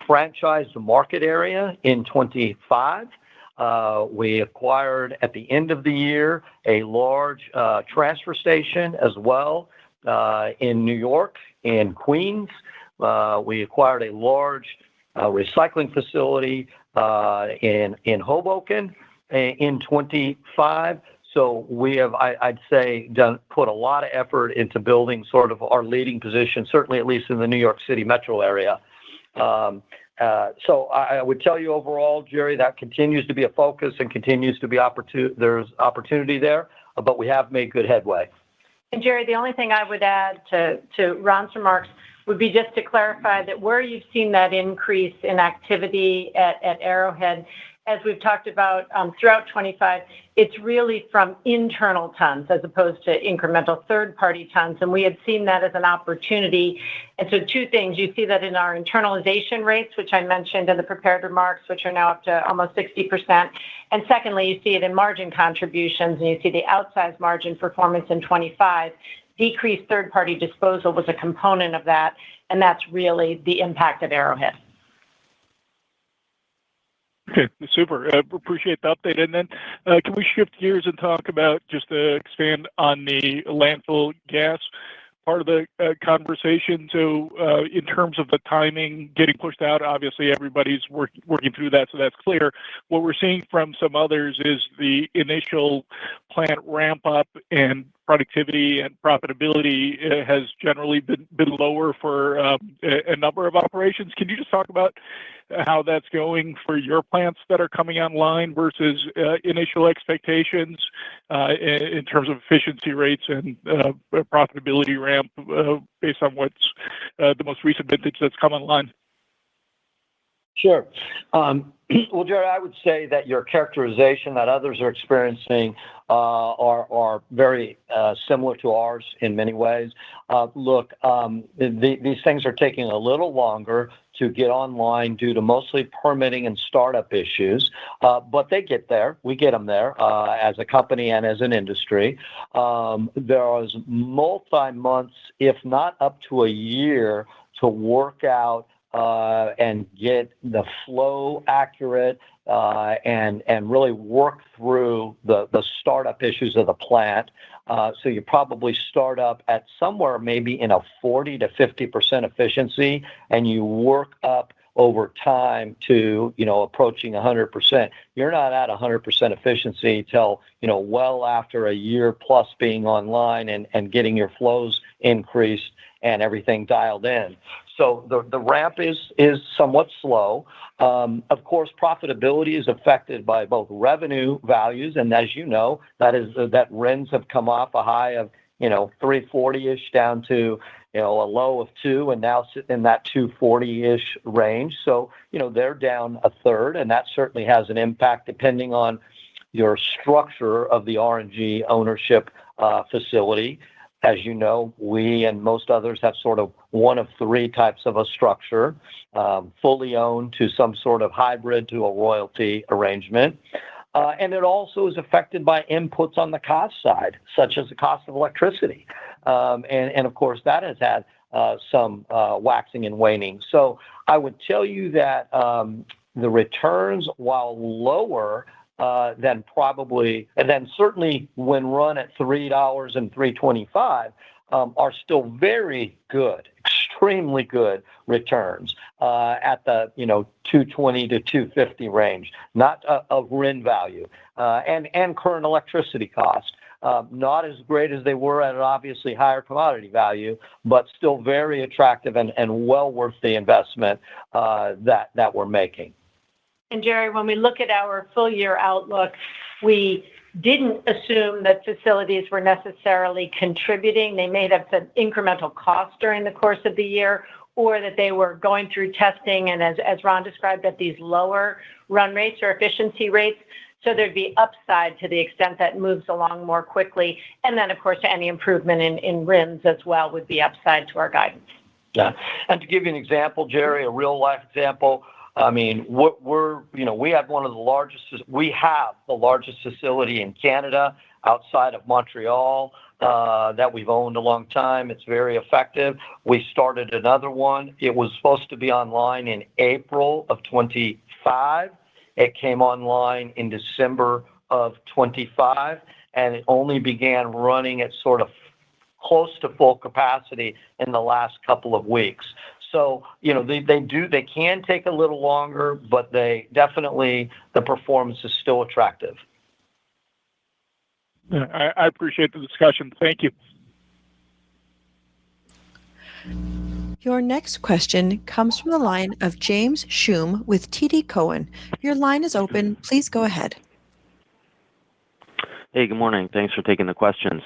franchise market area in 25. We acquired at the end of the year a large transfer station as well in New York and Queens. We acquired a large recycling facility in Hoboken in 25. So we have, I'd say, put a lot of effort into building sort of our leading position, certainly at least in the New York City metro area. So I would tell you overall, Jerry, that continues to be a focus and continues to be there's opportunity there, but we have made good headway. And Jerry, the only thing I would add to Ron's remarks would be just to clarify that where you've seen that increase in activity at Arrowhead, as we've talked about throughout 25, it's really from internal tons as opposed to incremental third-party tons. And we had seen that as an opportunity. And so two things, you see that in our internalization rates, which I mentioned in the prepared remarks, which are now up to almost 60%. And secondly, you see it in margin contributions, and you see the outsized margin performance in 25. Decreased third-party disposal was a component of that, and that's really the impact of Arrowhead. Okay, super. Appreciate the update. And then can we shift gears and talk about, just to expand on the landfill gas part of the conversation? So in terms of the timing getting pushed out, obviously everybody's working through that, so that's clear. What we're seeing from some others is the initial plant ramp up and productivity and profitability has generally been lower for a number of operations. Can you just talk about how that's going for your plants that are coming online versus initial expectations in terms of efficiency rates and profitability ramp based on what's the most recent vintage that's come online? Sure. Well, Jerry, I would say that your characterization that others are experiencing are very similar to ours in many ways. Look, these things are taking a little longer to get online due to mostly permitting and startup issues, but they get there. We get them there as a company and as an industry. There was multi-months, if not up to a year, to work out and get the flow accurate and really work through the startup issues of the plant. So you probably start up at somewhere maybe in a 40 to 50% efficiency, and you work up over time to, approaching 100%. You're not at 100% efficiency till, well after a year plus being online and getting your flows increased and everything dialed in. So the ramp is somewhat slow. Of course, profitability is affected by both revenue values, and as you know, that RINs have come off a high of 340-ish down to a low of 2, and now sitting in that 240-ish range. So they're down a third, and that certainly has an impact depending on your structure of the RNG ownership facility. As you know, we and most others have sort of one of three types of a structure, fully owned to some sort of hybrid to a royalty arrangement. And it also is affected by inputs on the cost side, such as the cost of electricity. And of course, that has had some waxing and waning. So I would tell you that the returns, while lower than probably, and then certainly when run at $3 and $3.25, are still very good, extremely good returns at the 220 to 250 range, not of RIN value, and current electricity cost. Not as great as they were at an obviously higher commodity value, but still very attractive and well worth the investment that we're making. And Jerry, when we look at our full year outlook, we didn't assume that facilities were necessarily contributing. They may have some incremental costs during the course of the year, or that they were going through testing and as Ron described, at these lower run rates or efficiency rates. So there'd be upside to the extent that moves along more quickly. And then, of course, any improvement in RINs as well would be upside to our guidance. Yeah. And to give you an example, Jerry, a real life example, I mean, we have the largest facility in Canada outside of Montreal that we've owned a long time. It's very effective. We started another one. It was supposed to be online in April of 25. It came online in December of 25, and it only began running at sort of close to full capacity in the last couple of weeks. So, they can take a little longer, but the performance is still attractive. I appreciate the discussion. Thank you. Your next question comes from the line of James Schumm with TD Cowen. Your line is open. Please go ahead. Hey, good morning. Thanks for taking the questions.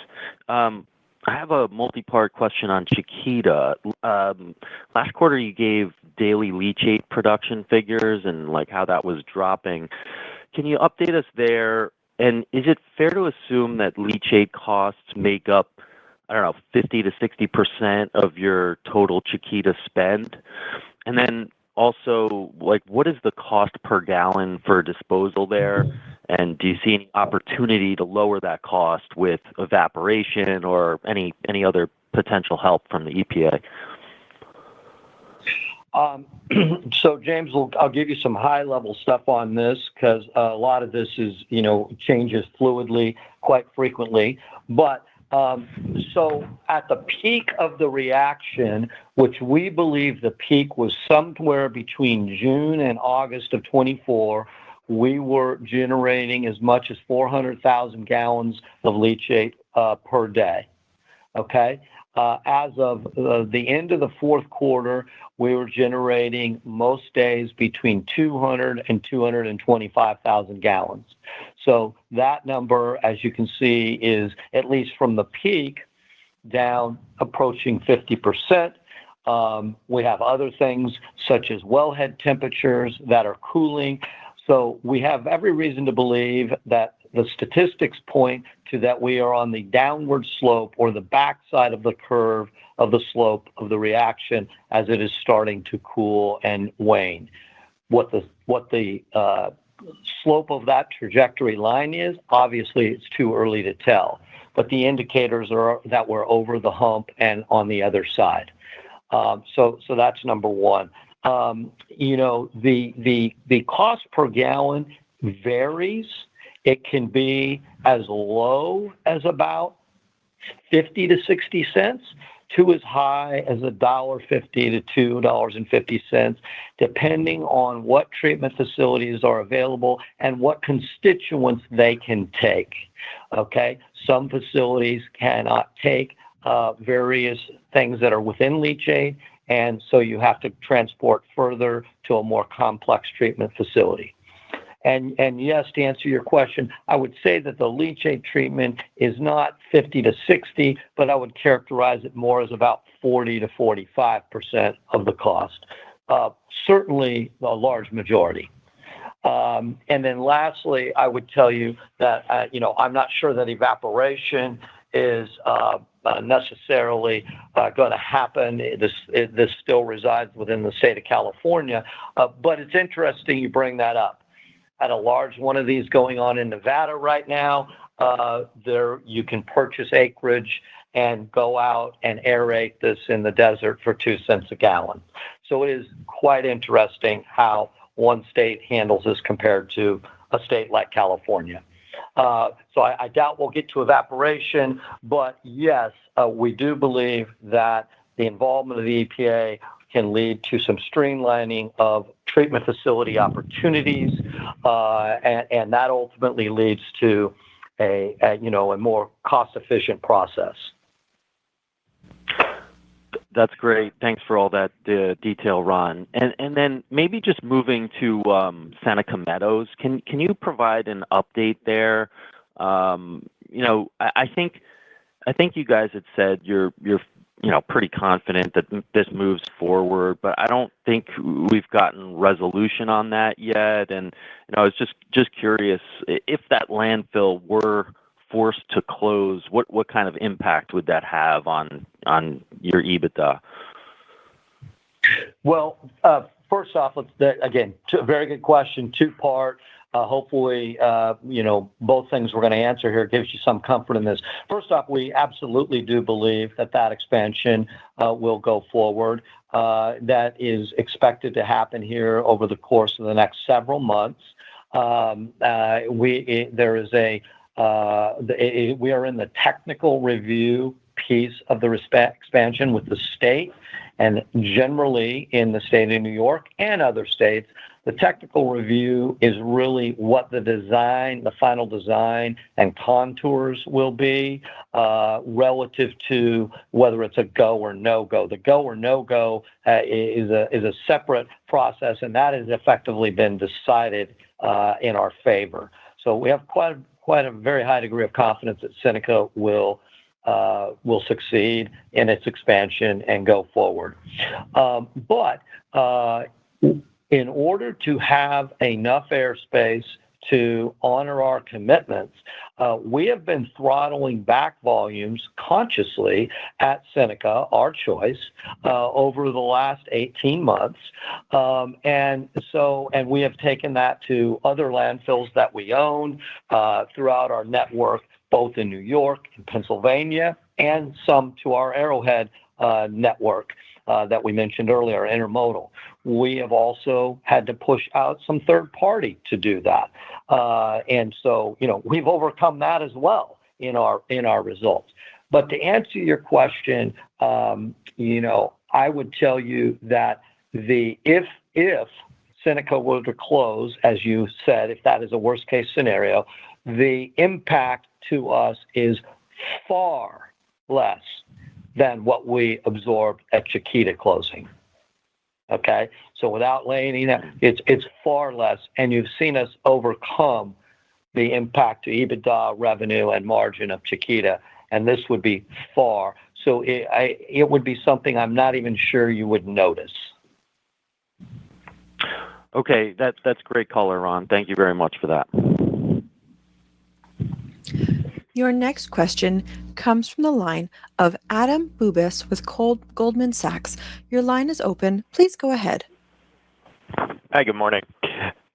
I have a multi-part question on Chiquita. Last quarter, you gave daily leachate production figures and how that was dropping. Can you update us there? And is it fair to assume that leachate costs make up, 50 to 60% of your total Chiquita spend? And then also, what is the cost per gallon for disposal there? And do you see any opportunity to lower that cost with evaporation or any other potential help from the EPA? So James, I'll give you some high-level stuff on this because a lot of this is, changes fluidly quite frequently. But so at the peak of the reaction, which we believe the peak was somewhere between June and August of 24, we were generating as much as 400,000 gallons of leachate per day. Okay? As of the end of the fourth quarter, we were generating most days between 200 and 225,000 gallons. So that number, as you can see, is at least from the peak down approaching 50%. We have other things such as wellhead temperatures that are cooling. So we have every reason to believe that the statistics point to that we are on the downward slope or the backside of the curve of the slope of the reaction as it is starting to cool and wane. What the slope of that trajectory line is, obviously it's too early to tell, but the indicators are that we're over the hump and on the other side. So that's number one. The cost per gallon varies. It can be as low as about 50 to 60 cents to as high as $1.50 to $2.50, depending on what treatment facilities are available and what constituents they can take. Okay, some facilities cannot take various things that are within leachate, and so you have to transport further to a more complex treatment facility. And yes, to answer your question, I would say that the leachate treatment is not 50 to 60, but I would characterize it more as about 40 to 45% of the cost. Certainly a large majority. And then lastly, I would tell you that, I'm not sure that evaporation is necessarily going to happen. This still resides within the state of California, but it's interesting you bring that up. At a large one of these going on in Nevada right now, there you can purchase acreage and go out and aerate this in the desert for 2 cents a gallon. So it is quite interesting how one state handles this compared to a state like California. So I doubt we'll get to evaporation, but yes, we do believe that the involvement of the EPA can lead to some streamlining of treatment facility opportunities, and that ultimately leads to a more cost-efficient process. That's great. Thanks for all that detail, Ron. And then maybe just moving to Seneca Meadows, can you provide an update there? I think you guys had said you're pretty confident that this moves forward, but I don't think we've gotten resolution on that yet. And I was just curious, if that landfill were forced to close, what kind of impact would that have on your EBITDA? Well, first off, again, very good question, two-part. Hopefully, both things we're going to answer here gives you some comfort in this. First off, we absolutely do believe that expansion will go forward. That is expected to happen here over the course of the next several months. We are in the technical review piece of the expansion with the state, and generally in the state of New York and other states, the technical review is really what the final design and contours will be relative to whether it's a go or no-go. The go or no-go is a separate process, and that has effectively been decided in our favor. So we have quite a very high degree of confidence that Seneca will succeed in its expansion and go forward. But in order to have enough airspace to honor our commitments, we have been throttling back volumes consciously at Seneca, our choice, over the last 18 months. And we have taken that to other landfills that we own throughout our network, both in New York and Pennsylvania, and some to our Arrowhead network that we mentioned earlier, intermodal. We have also had to push out some third party to do that. And so, we've overcome that as well in our results. But to answer your question, I would tell you that if Seneca were to close, as you said, if that is a worst case scenario, the impact to us is far less than what we absorbed at Chiquita closing. Okay, so without laying that, it's far less, and you've seen us overcome the impact to EBITDA, revenue, and margin of Chiquita, and this would be far. So it would be something I'm not even sure you would notice. Okay, that's great color, Ron. Thank you very much for that. Your next question comes from the line of Adam Bubis with Goldman Sachs. Your line is open. Please go ahead. Hi, good morning.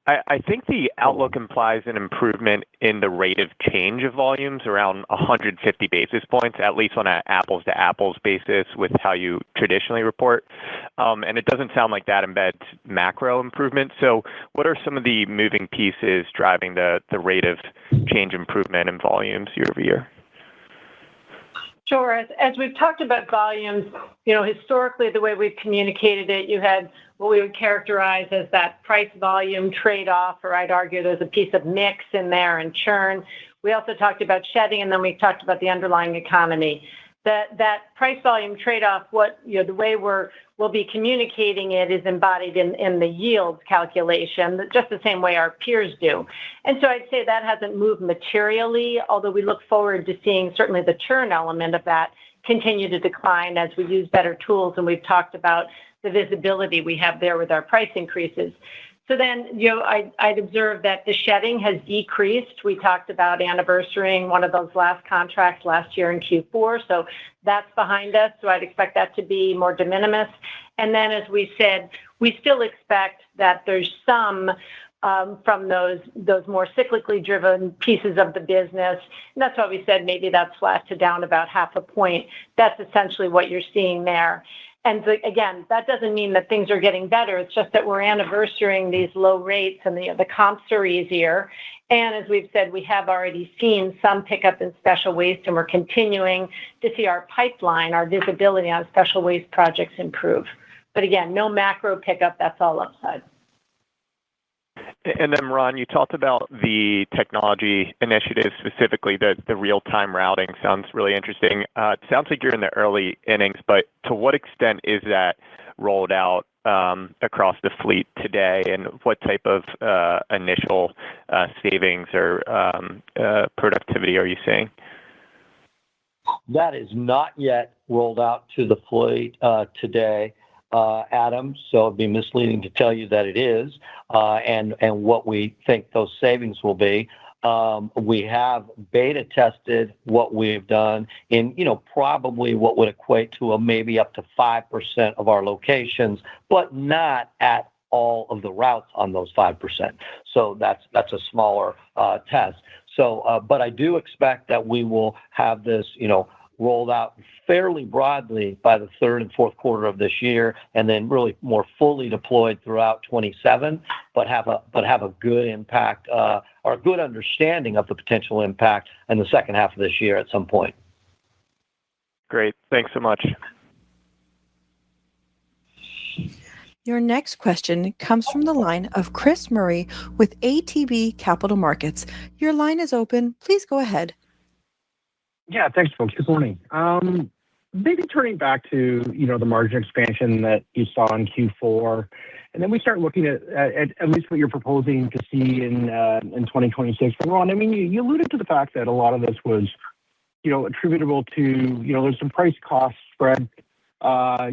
I think the outlook implies an improvement in the rate of change of volumes around 150 basis points, at least on an apples-to-apples basis with how you traditionally report. And it doesn't sound like that embeds macro improvement. So what are some of the moving pieces driving the rate of change improvement in volumes year over year? Sure. As we've talked about volumes, historically, the way we've communicated it, you had what we would characterize as that price volume trade-off, or I'd argue there's a piece of mix in there and churn. We also talked about shedding, and then we talked about the underlying economy. That price volume trade-off, the way we'll be communicating it is embodied in the yield calculation, just the same way our peers do. And so I'd say that hasn't moved materially, although we look forward to seeing certainly the churn element of that continue to decline as we use better tools, and we've talked about the visibility we have there with our price increases. So then, I'd observe that the shedding has decreased. We talked about anniversarying one of those last contracts last year in Q4, so that's behind us. So I'd expect that to be more de minimis. And then, as we said, we still expect that there's some from those more cyclically driven pieces of the business. And that's why we said maybe that's flat to down about 0.5 point. That's essentially what you're seeing there. And so, again, that doesn't mean that things are getting better. It's just that we're anniversarying these low rates, and the comps are easier. And as we've said, we have already seen some pickup in special waste, and we're continuing to see our pipeline, our visibility on special waste projects improve. But again, no macro pickup. That's all upside. And then, Ron, you talked about the technology initiative, specifically the real-time routing. Sounds really interesting. It sounds like you're in the early innings, but to what extent is that rolled out across the fleet today, and what type of initial savings or productivity are you seeing? That is not yet rolled out to the fleet today, Adam, so it'd be misleading to tell you that it is, and what we think those savings will be. We have beta tested what we've done in, probably what would equate to maybe up to 5% of our locations, but not at all of the routes on those 5%. So that's a smaller test. So, but I do expect that we will have this, rolled out fairly broadly by the third and fourth quarter of this year, and then really more fully deployed throughout 27, but have a good impact or a good understanding of the potential impact in the second half of this year at some point. Great. Thanks so much. Your next question comes from the line of Chris Murray with ATB Capital Markets. Your line is open. Please go ahead. Yeah, thanks, folks. Good morning. Maybe turning back to, the margin expansion that you saw in Q4, and then we start looking at least what you're proposing to see in 2026. And Ron, I mean, you alluded to the fact that a lot of this was, attributable to, there's some price cost spread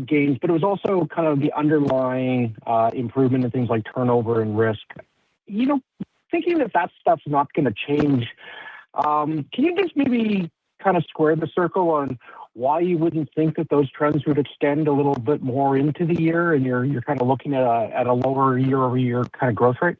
gains, but it was also kind of the underlying improvement in things like turnover and risk. Thinking that stuff's not going to change, can you just maybe kind of square the circle on why you wouldn't think that those trends would extend a little bit more into the year, and you're kind of looking at a lower year-over-year kind of growth rate?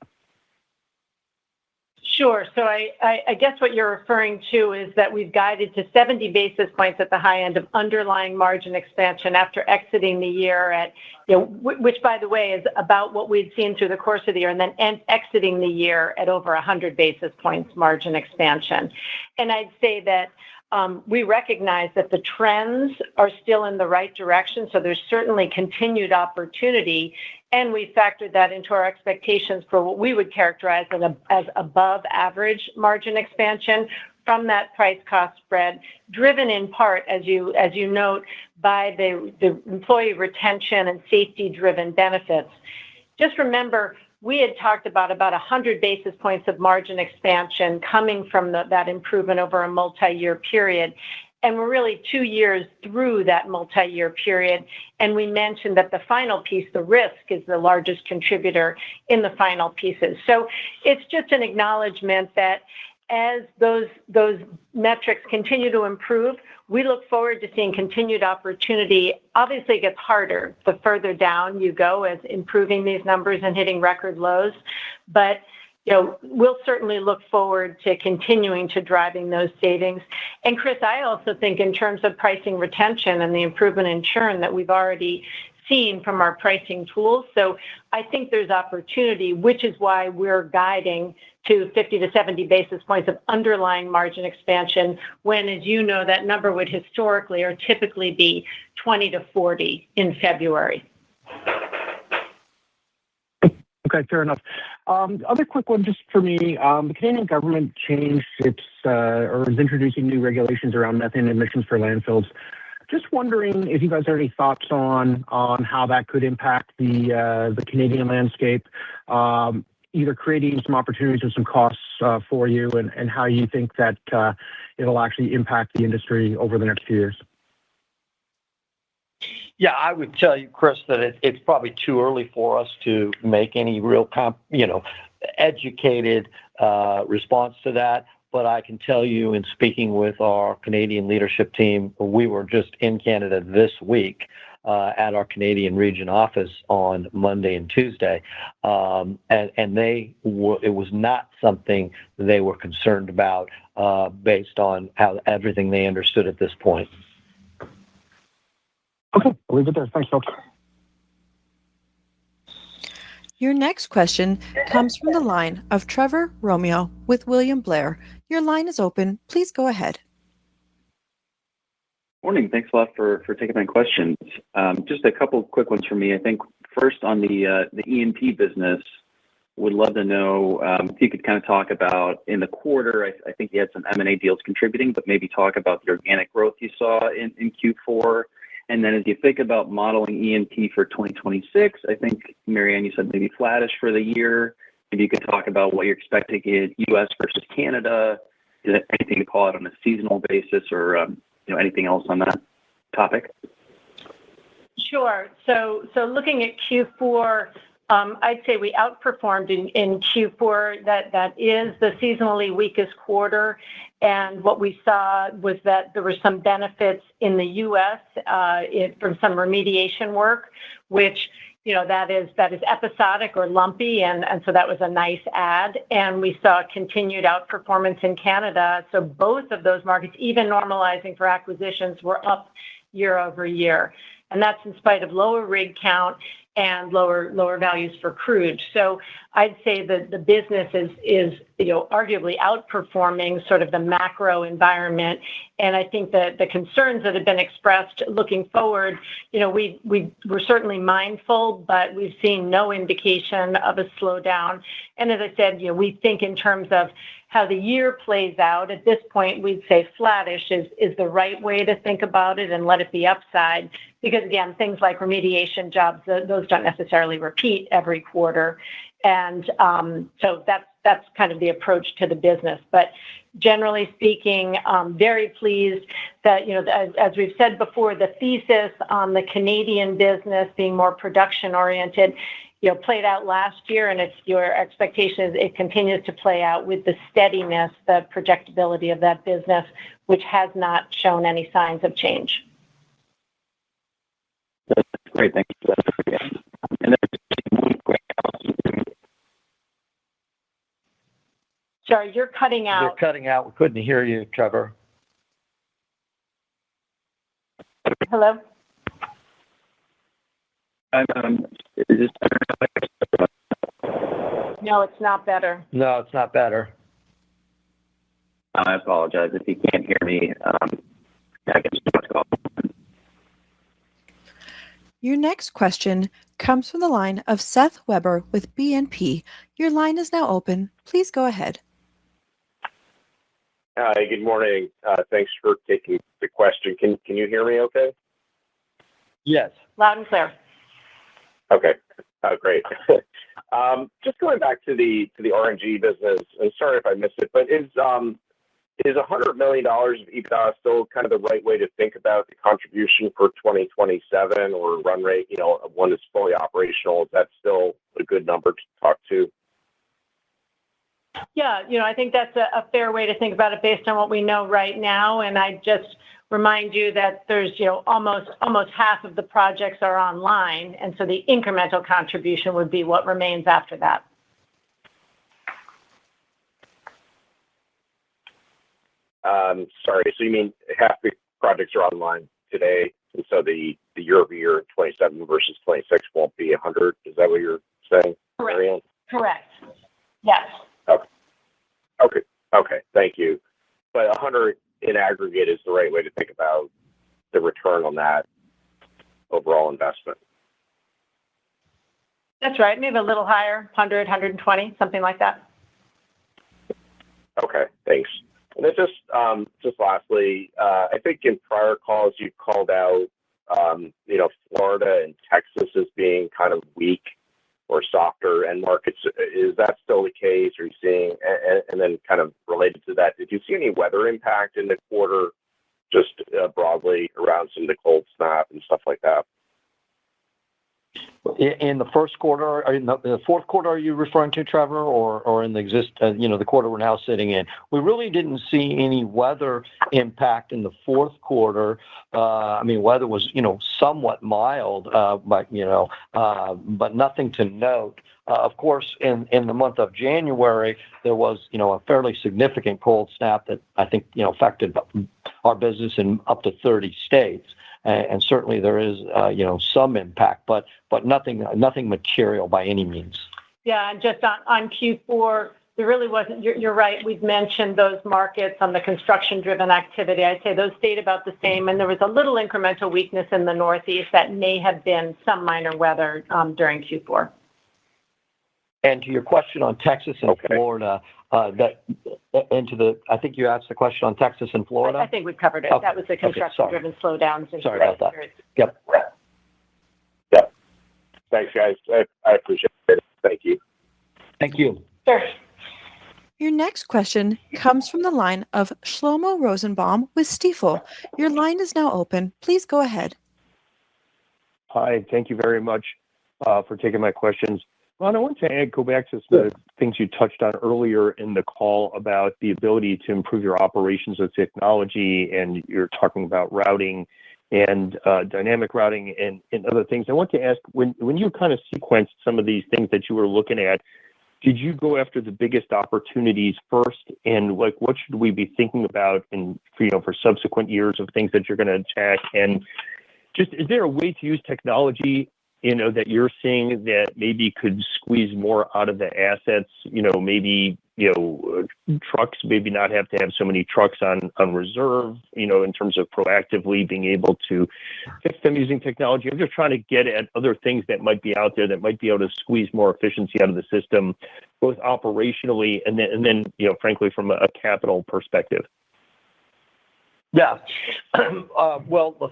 Sure. So I guess what you're referring to is that we've guided to 70 basis points at the high end of underlying margin expansion after exiting the year at, which, by the way, is about what we'd seen through the course of the year, and then exiting the year at over 100 basis points margin expansion. And I'd say that we recognize that the trends are still in the right direction, so there's certainly continued opportunity, and we factored that into our expectations for what we would characterize as above average margin expansion from that price cost spread, driven in part, as you note, by the employee retention and safety driven benefits. Just remember, we had talked about 100 basis points of margin expansion coming from that improvement over a multi-year period. And we're really 2 years through that multi-year period. And we mentioned that the final piece, the risk, is the largest contributor in the final pieces. So it's just an acknowledgement that as those metrics continue to improve, we look forward to seeing continued opportunity. Obviously, it gets harder the further down you go as improving these numbers and hitting record lows. But we'll certainly look forward to continuing to driving those savings. And Chris, I also think in terms of pricing retention and the improvement in churn that we've already seen from our pricing tools. So I think there's opportunity, which is why we're guiding to 50 to 70 basis points of underlying margin expansion, when, as you know, that number would historically or typically be 20 to 40 in February. Okay, fair enough. Other quick one just for me. The Canadian government changed its, or is introducing new regulations around methane emissions for landfills. Just wondering if you guys have any thoughts on how that could impact the Canadian landscape, either creating some opportunities or some costs for you, and how you think that it'll actually impact the industry over the next few years. Yeah, I would tell you, Chris, that it's probably too early for us to make any real, educated response to that. But I can tell you, in speaking with our Canadian leadership team, we were just in Canada this week at our Canadian region office on Monday and Tuesday, and it was not something they were concerned about based on how everything they understood at this point. Okay, I'll leave it there. Thanks, folks. Your next question comes from the line of Trevor Romeo with William Blair. Your line is open. Please go ahead. Morning. Thanks a lot for taking my questions. Just a couple quick ones for me. I think first on the E&P business, would love to know if you could kind of talk about in the quarter, I think you had some M&A deals contributing, but maybe talk about the organic growth you saw in Q4. And then as you think about modeling E&P for 2026, I think, Marianne, you said maybe flattish for the year. Maybe you could talk about what you're expecting in U.S. versus Canada. Is there anything to call out on a seasonal basis, or anything else on that topic? Sure. So looking at Q4, I'd say we outperformed in Q4. That is the seasonally weakest quarter. And what we saw was that there were some benefits in the U.S. From some remediation work, which, that is episodic or lumpy. And so that was a nice add. And we saw continued outperformance in Canada. So both of those markets, even normalizing for acquisitions, were up year over year. And that's in spite of lower rig count and lower values for crude. So I'd say that the business is arguably outperforming sort of the macro environment. And I think that the concerns that have been expressed looking forward, we're certainly mindful, but we've seen no indication of a slowdown. And as I said, we think in terms of how the year plays out. At this point, we'd say flattish is the right way to think about it, and let it be upside. Because again, things like remediation jobs, those don't necessarily repeat every quarter. And so that's kind of the approach to the business. But generally speaking, very pleased that, as we've said before, the thesis on the Canadian business being more production oriented, played out last year, and it's your expectation is it continues to play out with the steadiness, the projectability of that business, which has not shown any signs of change. That's great. Thank you for that. And then one quick. Sorry, you're cutting out. You're cutting out. We couldn't hear you, Trevor. Hello? Is this better? No, it's not better. No, it's not better. I apologize if you can't hear me. I can just call. Your next question comes from the line of Seth Weber with BNP. Your line is now open. Please go ahead. Hi, good morning. Thanks for taking the question. Can you hear me okay? Yes. Loud and clear. Okay. Great. Just going back to the RNG business, and sorry if I missed it, but is $100 million of EBITDA still kind of the right way to think about the contribution for 2027 or run rate, when it's fully operational? Is that still a good number to talk to? Yeah, I think that's a fair way to think about it based on what we know right now. And I just remind you that there's, almost half of the projects are online. And so the incremental contribution would be what remains after that. Sorry, so you mean half the projects are online today? and so the year-over-year 27 versus 26 won't be 100. Is that what you're saying, Marianne? Correct. Yes. Okay. Thank you. But 100 in aggregate is the right way to think about the return on that overall investment. That's right. Maybe a little higher, 100, 120, something like that. Okay, thanks. And then just lastly, I think in prior calls you called out, Florida and Texas as being kind of weak or softer end markets. Is that still the case? Are you seeing, and then kind of related to that, did you see any weather impact in the quarter, just broadly around some of the cold snap and stuff like that? In the first quarter, or in the fourth quarter, are you referring to, Trevor, or in the the quarter we're now sitting in? We really didn't see any weather impact in the fourth quarter. Weather was, somewhat mild, but nothing to note. Of course, in the month of January, there was, a fairly significant cold snap that I think, affected our business in up to 30 states. And certainly there is, some impact, but nothing material by any means. Yeah, and just on Q4, there really wasn't. You're right. We've mentioned those markets on the construction-driven activity. I'd say those stayed about the same, and there was a little incremental weakness in the Northeast that may have been some minor weather during Q4. And to your question on Texas and Florida, I think you asked the question on Texas and Florida. I think we've covered it. Okay. That was the construction-driven slowdowns. Sorry about that. Yep. Thanks, guys. I appreciate it. Thank you. Thank you. Sure. Your next question comes from the line of Shlomo Rosenbaum with Stifel. Your line is now open. Please go ahead. Hi, thank you very much for taking my questions. Ron, I want to go back to some of the things you touched on earlier in the call about the ability to improve your operations with technology, and you're talking about routing and dynamic routing and other things. I want to ask, when you kind of sequenced some of these things that you were looking at, did you go after the biggest opportunities first? And what should we be thinking about for subsequent years of things that you're going to attack? And just, is there a way to use technology that you're seeing that maybe could squeeze more out of the assets, maybe, trucks, maybe not have to have so many trucks on reserve, in terms of proactively being able to fix them using technology. I'm just trying to get at other things that might be out there that might be able to squeeze more efficiency out of the system, both operationally and then frankly, from a capital perspective. Yeah. Well,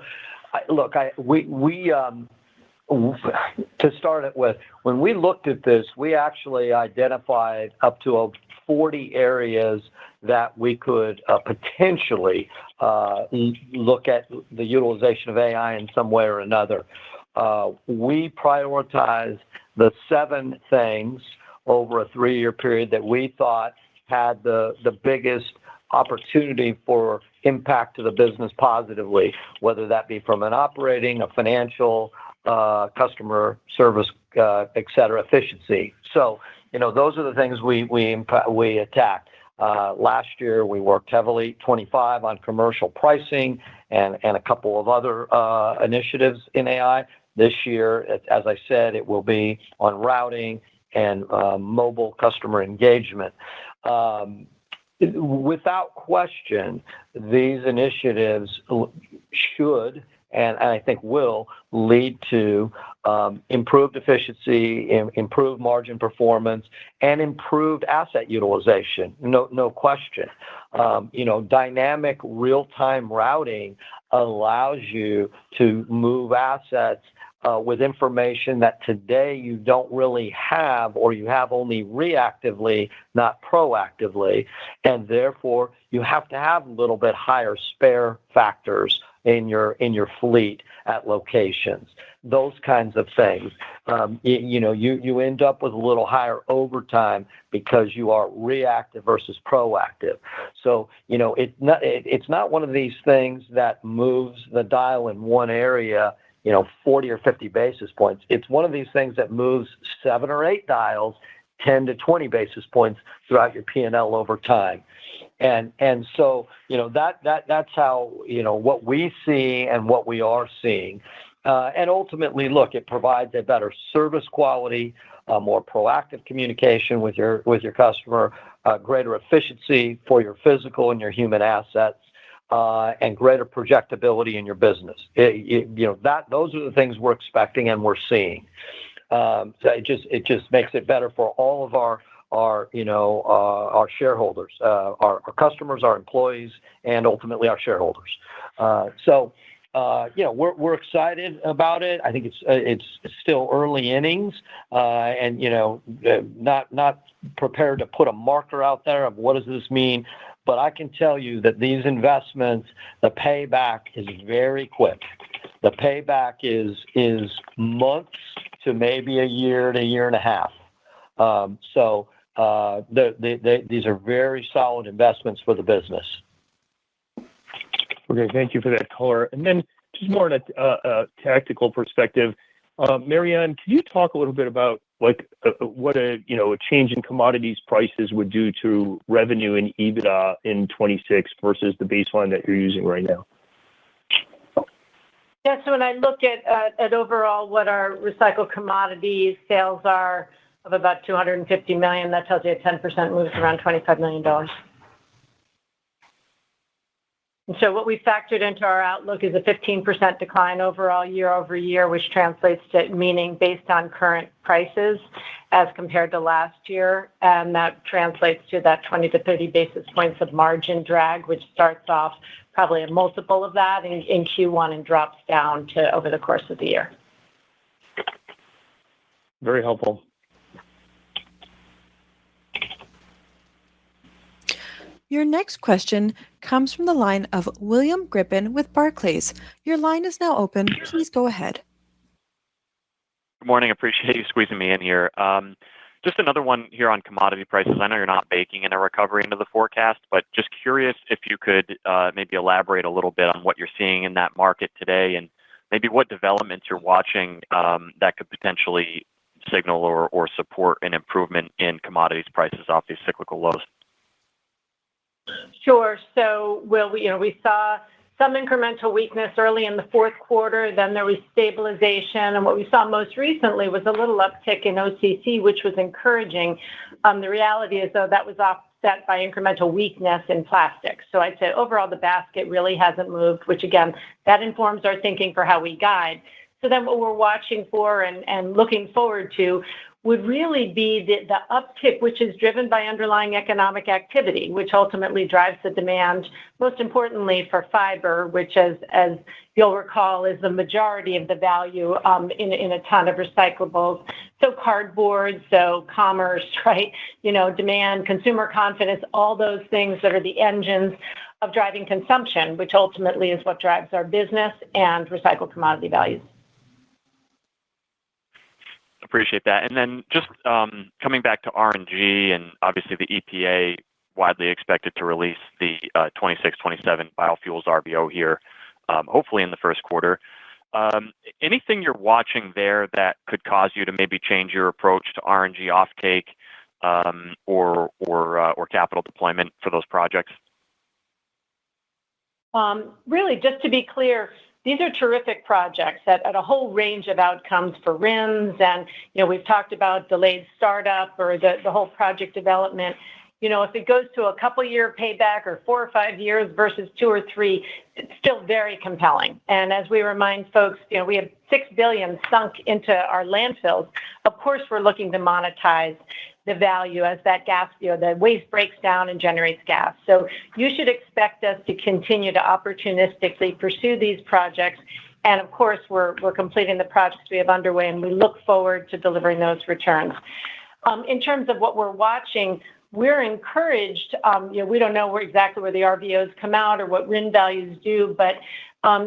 to start it with, when we looked at this, we actually identified up to 40 areas that we could potentially look at the utilization of AI in some way or another. We prioritized the 7 things over a 3-year period that we thought had the biggest opportunity for impact to the business positively, whether that be from an operating, a financial, customer service, et cetera, efficiency. So, those are the things we attacked. Last year, we worked heavily, 25 on commercial pricing and a couple of other initiatives in AI. This year, as I said, it will be on routing and mobile customer engagement. Without question, these initiatives should, and I think will, lead to improved efficiency, improved margin performance, and improved asset utilization. No question. Dynamic real-time routing allows you to move assets with information that today you don't really have, or you have only reactively, not proactively, and therefore you have to have a little bit higher spare factors in your fleet at locations. Those kinds of things. You end up with a little higher overtime because you are reactive versus proactive. So it's not one of these things that moves the dial in one area 40 or 50 basis points. It's one of these things that moves 7 or 8 dials, 10 to 20 basis points throughout your P&L over time. And so, that's how, what we see and what we are seeing. And ultimately, look, it provides a better service quality, more proactive communication with your customer, greater efficiency for your physical and your human assets, and greater projectability in your business. Those are the things we're expecting and we're seeing. So it just makes it better for all of our shareholders, our customers, our employees, and ultimately our shareholders. We're excited about it. I think it's still early innings, and not prepared to put a marker out there of what does this mean. But I can tell you that these investments, the payback is very quick. The payback is months to maybe a year to a year and a half. These are very solid investments for the business. Okay, thank you for that color. And then just more on a tactical perspective, Mary Ann, can you talk a little bit about what a change in commodities prices would do to revenue and EBITDA in 26 versus the baseline that you're using right now? Yeah, so when I look at overall what our recycled commodities sales are of about $250 million, that tells you a 10% moves around $25 million. And so what we factored into our outlook is a 15% decline overall year over year, which translates to meaning based on current prices as compared to last year. And that translates to that 20 to 30 basis points of margin drag, which starts off probably a multiple of that in Q1 and drops down to over the course of the year. Very helpful. Your next question comes from the line of William Grippin with Barclays. Your line is now open. Please go ahead. Good morning. Appreciate you squeezing me in here. Just another one here on commodity prices. I know you're not baking in a recovery into the forecast, but just curious if you could maybe elaborate a little bit on what you're seeing in that market today and maybe what developments you're watching that could potentially signal or support an improvement in commodities prices off these cyclical lows. Sure. So, we saw some incremental weakness early in the fourth quarter. Then there was stabilization. And what we saw most recently was a little uptick in OCC, which was encouraging. The reality is, though, that was offset by incremental weakness in plastics. So I'd say overall, the basket really hasn't moved, which, again, that informs our thinking for how we guide. So then what we're watching for and looking forward to would really be the uptick, which is driven by underlying economic activity, which ultimately drives the demand, most importantly for fiber, which, as you'll recall, is the majority of the value in a ton of recyclables. So cardboard, so commerce, right? Demand, consumer confidence, all those things that are the engines of driving consumption, which ultimately is what drives our business and recycled commodity values. Appreciate that. And then just coming back to RNG, and obviously the EPA widely expected to release the 26-27 biofuels RVO here, hopefully in the first quarter. Anything you're watching there that could cause you to maybe change your approach to RNG offtake or capital deployment for those projects? Really, just to be clear, these are terrific projects at a whole range of outcomes for RINs. And, we've talked about delayed startup or the whole project development. If it goes to a couple-year payback or 4 or 5 years versus 2 or 3, it's still very compelling. And as we remind folks, we have $6 billion sunk into our landfills. Of course, we're looking to monetize the value as that gas, the waste breaks down and generates gas. So you should expect us to continue to opportunistically pursue these projects. And of course, we're completing the projects we have underway, and we look forward to delivering those returns. In terms of what we're watching, we're encouraged. We don't know exactly where the RVOs come out or what RIN values do, but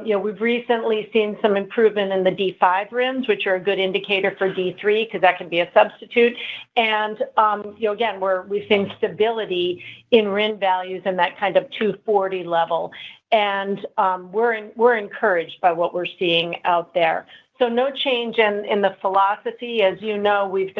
we've recently seen some improvement in the D5 RINs, which are a good indicator for D3 because that can be a substitute. And again, we've seen stability in RIN values in that kind of 240 level, and we're encouraged by what we're seeing out there. So no change in the philosophy. As you know, we've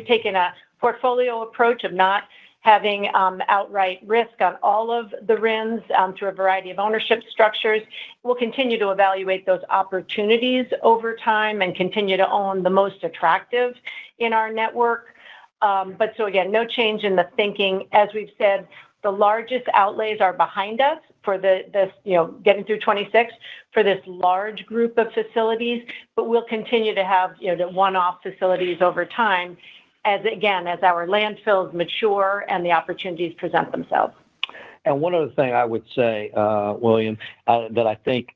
taken a portfolio approach of not having outright risk on all of the RINs through a variety of ownership structures. We'll continue to evaluate those opportunities over time and continue to own the most attractive in our network. But so again, no change in the thinking. As we've said, the largest outlays are behind us for this, getting through 26 for this large group of facilities, but we'll continue to have, the one-off facilities over time as our landfills mature and the opportunities present themselves. And one other thing I would say, William, that I think,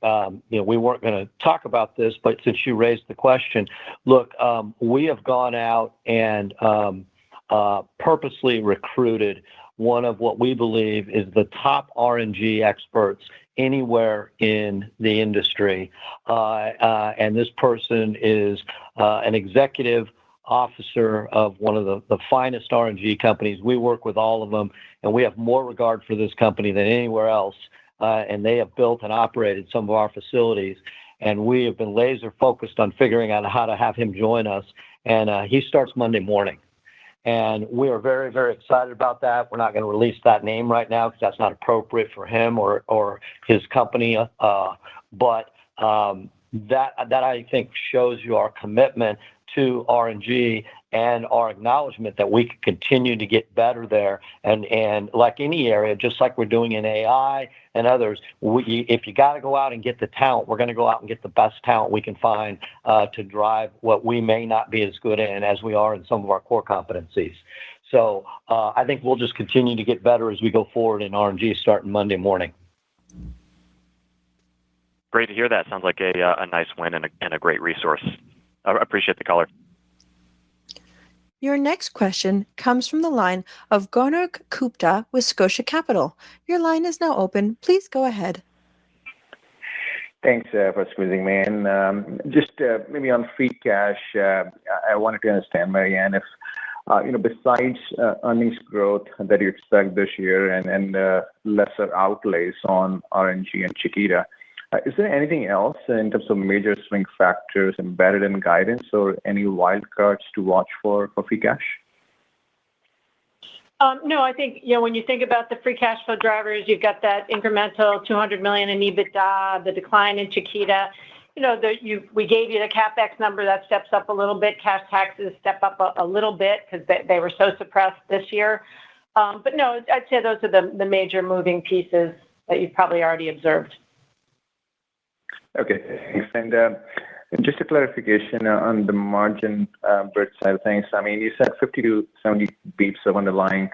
we weren't going to talk about this, but since you raised the question, look, we have gone out and purposely recruited one of what we believe is the top RNG experts anywhere in the industry. And this person is an executive officer of one of the finest RNG companies. We work with all of them, and we have more regard for this company than anywhere else. And they have built and operated some of our facilities. And we have been laser focused on figuring out how to have him join us. And he starts Monday morning. And we are very, very excited about that. We're not going to release that name right now because that's not appropriate for him or his company. But that I think shows you our commitment to RNG and our acknowledgement that we can continue to get better there. And like any area, just like we're doing in AI and others, if you got to go out and get the talent, we're going to go out and get the best talent we can find to drive what we may not be as good in as we are in some of our core competencies. So I think we'll just continue to get better as we go forward in RNG starting Monday morning. Great to hear that. Sounds like a nice win and a great resource. I appreciate the color. Your next question comes from the line of Gaurav Gupta with Scotia Capital. Your line is now open. Please go ahead. Thanks for squeezing me in. Just maybe on free cash, I wanted to understand, Mary Ann, if besides earnings growth that you expect this year and lesser outlays on RNG and Chiquita, is there anything else in terms of major swing factors embedded in guidance or any wild cards to watch for free cash? No, I think, when you think about the free cash flow drivers, you've got that incremental $200 million in EBITDA, the decline in Chiquita. We gave you the CapEx number that steps up a little bit. Cash taxes step up a little bit because they were so suppressed this year. But no, I'd say those are the major moving pieces that you've probably already observed. Okay, thanks. And just a clarification on the margin bridge side of things. I mean, you said 50 to 70 beeps of underlying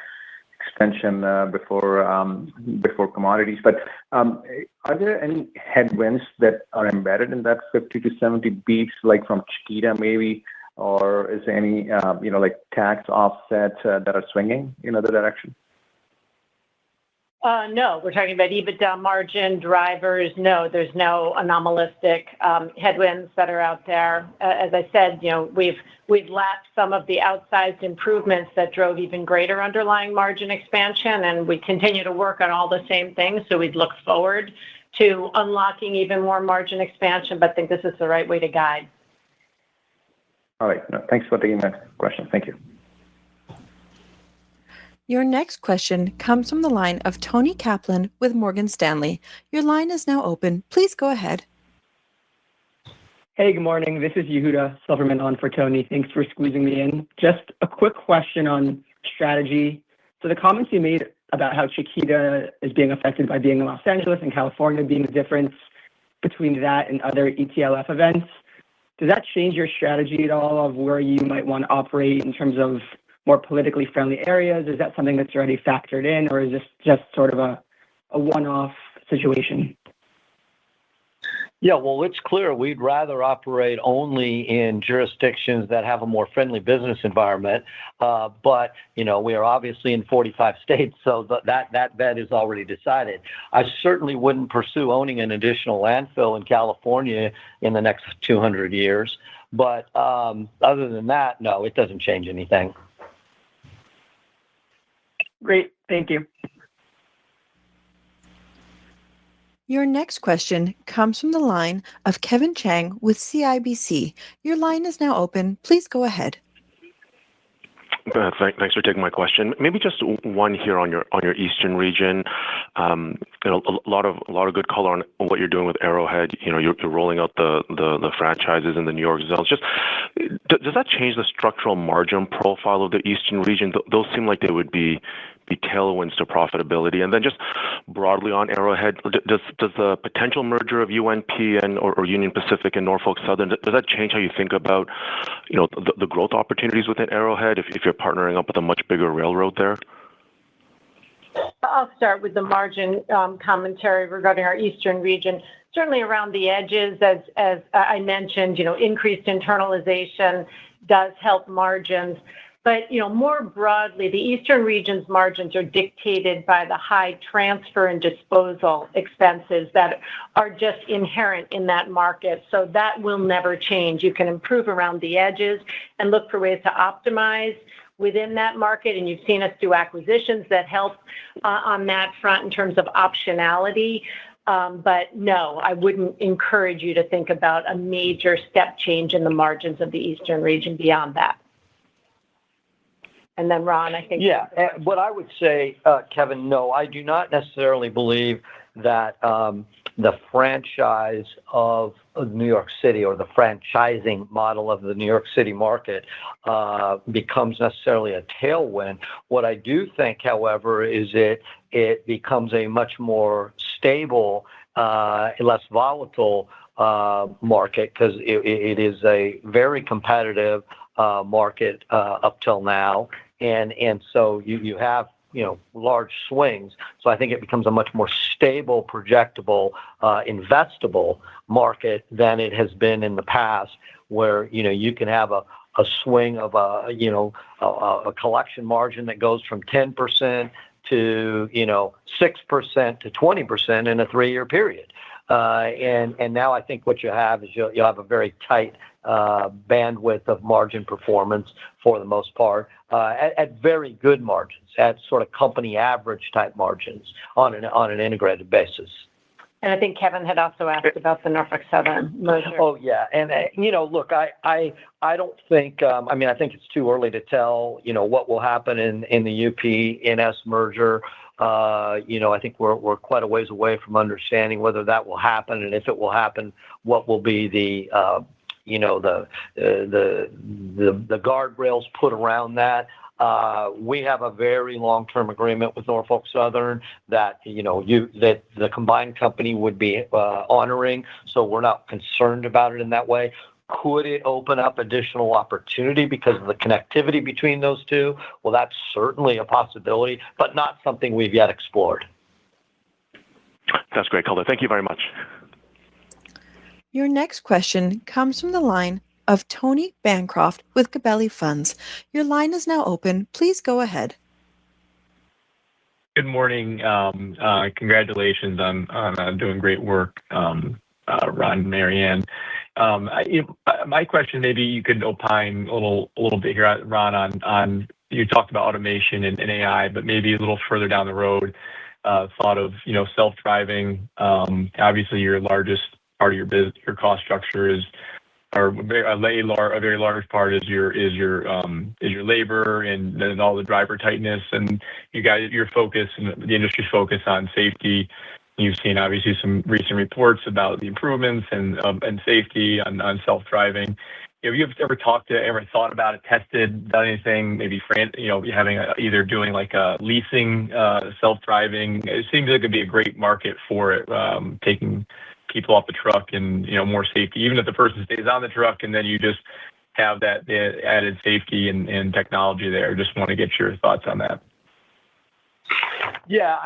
expansion before commodities, but are there any headwinds that are embedded in that 50 to 70 beeps, like from Chiquita maybe, or is there any like tax offsets that are swinging in other direction? No, we're talking about EBITDA margin drivers. No, there's no anomalistic headwinds that are out there. As I said, we've lapped some of the outsized improvements that drove even greater underlying margin expansion, and we continue to work on all the same things. So we'd look forward to unlocking even more margin expansion, but think this is the right way to guide. All right. No, thanks for taking my question. Thank you. Your next question comes from the line of Tony Kaplan with Morgan Stanley. Your line is now open. Please go ahead. Hey, good morning. This is Yehuda Silverman on for Tony. Thanks for squeezing me in. Just a quick question on strategy. So the comments you made about how Chiquita is being affected by being in Los Angeles and California being the difference between that and other ETLF events, does that change your strategy at all of where you might want to operate in terms of more politically friendly areas? Is that something that's already factored in, or is this just sort of a one-off situation? Yeah, well, it's clear we'd rather operate only in jurisdictions that have a more friendly business environment. But, we are obviously in 45 states, so that bet is already decided. I certainly wouldn't pursue owning an additional landfill in California in the next 200 years. But other than that, no, it doesn't change anything. Great. Thank you. Your next question comes from the line of Kevin Chiang with CIBC. Your line is now open. Please go ahead. Thanks for taking my question. Maybe just one here on your eastern region. A lot of good color on what you're doing with Arrowhead. You're rolling out the franchises in the New York zones. Just does that change the structural margin profile of the eastern region? Those seem like they would be tailwinds to profitability. And then just broadly on Arrowhead, does the potential merger of UNP or Union Pacific and Norfolk Southern, does that change how you think about the growth opportunities within Arrowhead if you're partnering up with a much bigger railroad there? I'll start with the margin commentary regarding our eastern region. Certainly around the edges, as I mentioned, increased internalization does help margins. But more broadly, the eastern region's margins are dictated by the high transfer and disposal expenses that are just inherent in that market. So that will never change. You can improve around the edges and look for ways to optimize within that market. And you've seen us do acquisitions that help on that front in terms of optionality. But no, I wouldn't encourage you to think about a major step change in the margins of the eastern region beyond that. And then Ron, I think. Yeah, what I would say, Kevin, no, I do not necessarily believe that the franchise of New York City or the franchising model of the New York City market becomes necessarily a tailwind. What I do think, however, is it becomes a much more stable, less volatile market because it is a very competitive market up till now. And so you have large swings. So I think it becomes a much more stable, projectable, investable market than it has been in the past, where you can have a swing of a collection margin that goes from 10% to 6% to 20% in a 3-year period. And now I think what you have is you'll have a very tight bandwidth of margin performance for the most part at very good margins, at sort of company average type margins on an integrated basis. And I think Kevin had also asked about the Norfolk Southern merger. Oh, yeah. And, look, I don't think, I think it's too early to tell, what will happen in the UP-NS merger. I think we're quite a ways away from understanding whether that will happen. And if it will happen, what will be the guardrails put around that. We have a very long-term agreement with Norfolk Southern that that the combined company would be honoring, so we're not concerned about it in that way. Could it open up additional opportunity because of the connectivity between those two? Well, that's certainly a possibility, but not something we've yet explored. That's great, color. Thank you very much. Your next question comes from the line of Tony Bancroft with Gabelli Funds. Your line is now open. Please go ahead. Good morning. Congratulations on doing great work, Ron and Marianne. My question, maybe you could opine a little bit here, Ron, on you talked about automation and AI, but maybe a little further down the road, thought of self-driving. Obviously, your largest part of your business, your cost structure is, or a very large part is your labor and then all the driver tightness, and your focus and the industry's focus on safety. You've seen obviously some recent reports about the improvements and safety on self-driving. Have you ever thought about it, tested, done anything? Maybe having either doing like a leasing self-driving. It seems like it could be a great market for it, taking people off the truck and more safety, even if the person stays on the truck, and then you just have that added safety and technology there. Just want to get your thoughts on that. Yeah,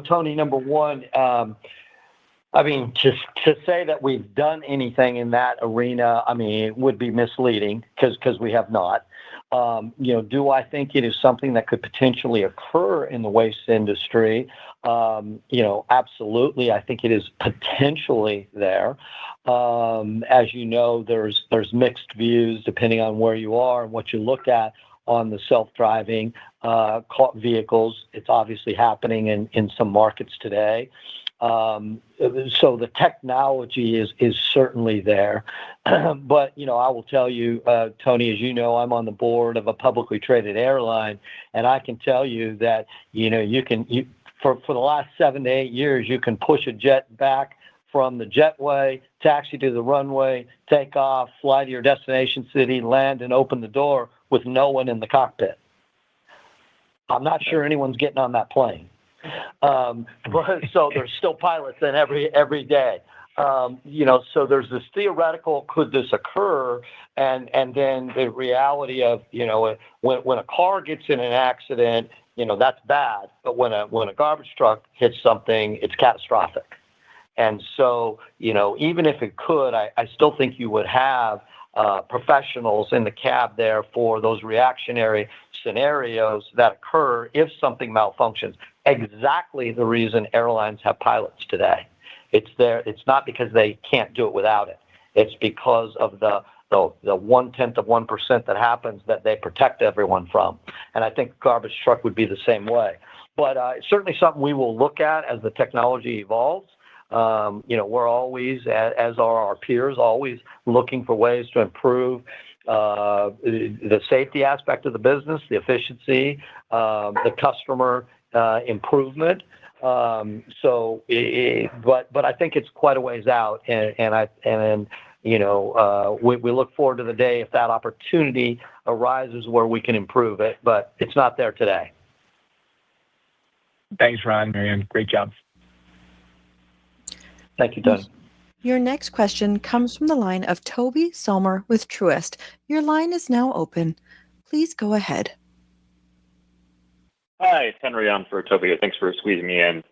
Tony, number one, to say that we've done anything in that arena, it would be misleading because we have not. Do I think it is something that could potentially occur in the waste industry? Absolutely. I think it is potentially there. As you know, there's mixed views depending on where you are and what you look at on the self-driving vehicles. It's obviously happening in some markets today. So the technology is certainly there. But, I will tell you, Tony, as you know, I'm on the board of a publicly traded airline, and I can tell you that, for the last 7 to 8 years, you can push a jet back from the jetway, taxi to the runway, take off, fly to your destination city, land, and open the door with no one in the cockpit. I'm not sure anyone's getting on that plane. But so there's still pilots in every day. So there's this theoretical, could this occur? And then the reality of, when a car gets in an accident, that's bad. But when a garbage truck hits something, it's catastrophic. And so, even if it could, I still think you would have professionals in the cab there for those reactionary scenarios that occur if something malfunctions. Exactly the reason airlines have pilots today. It's there. It's not because they can't do it without it. It's because of the 0.1% that happens that they protect everyone from. And I think garbage truck would be the same way. But it's certainly something we will look at as the technology evolves. We're always, as are our peers, always looking for ways to improve the safety aspect of the business, the efficiency, the customer improvement. But I think it's quite a ways out, and we look forward to the day if that opportunity arises where we can improve it, but it's not there today. Thanks, Ron, Marianne. Great job. Thank you, Tony. Your next question comes from the line of Toby Sommer with Truist. Your line is now open. Please go ahead. Hi, it's Henry on for Toby. Thanks for squeezing me in.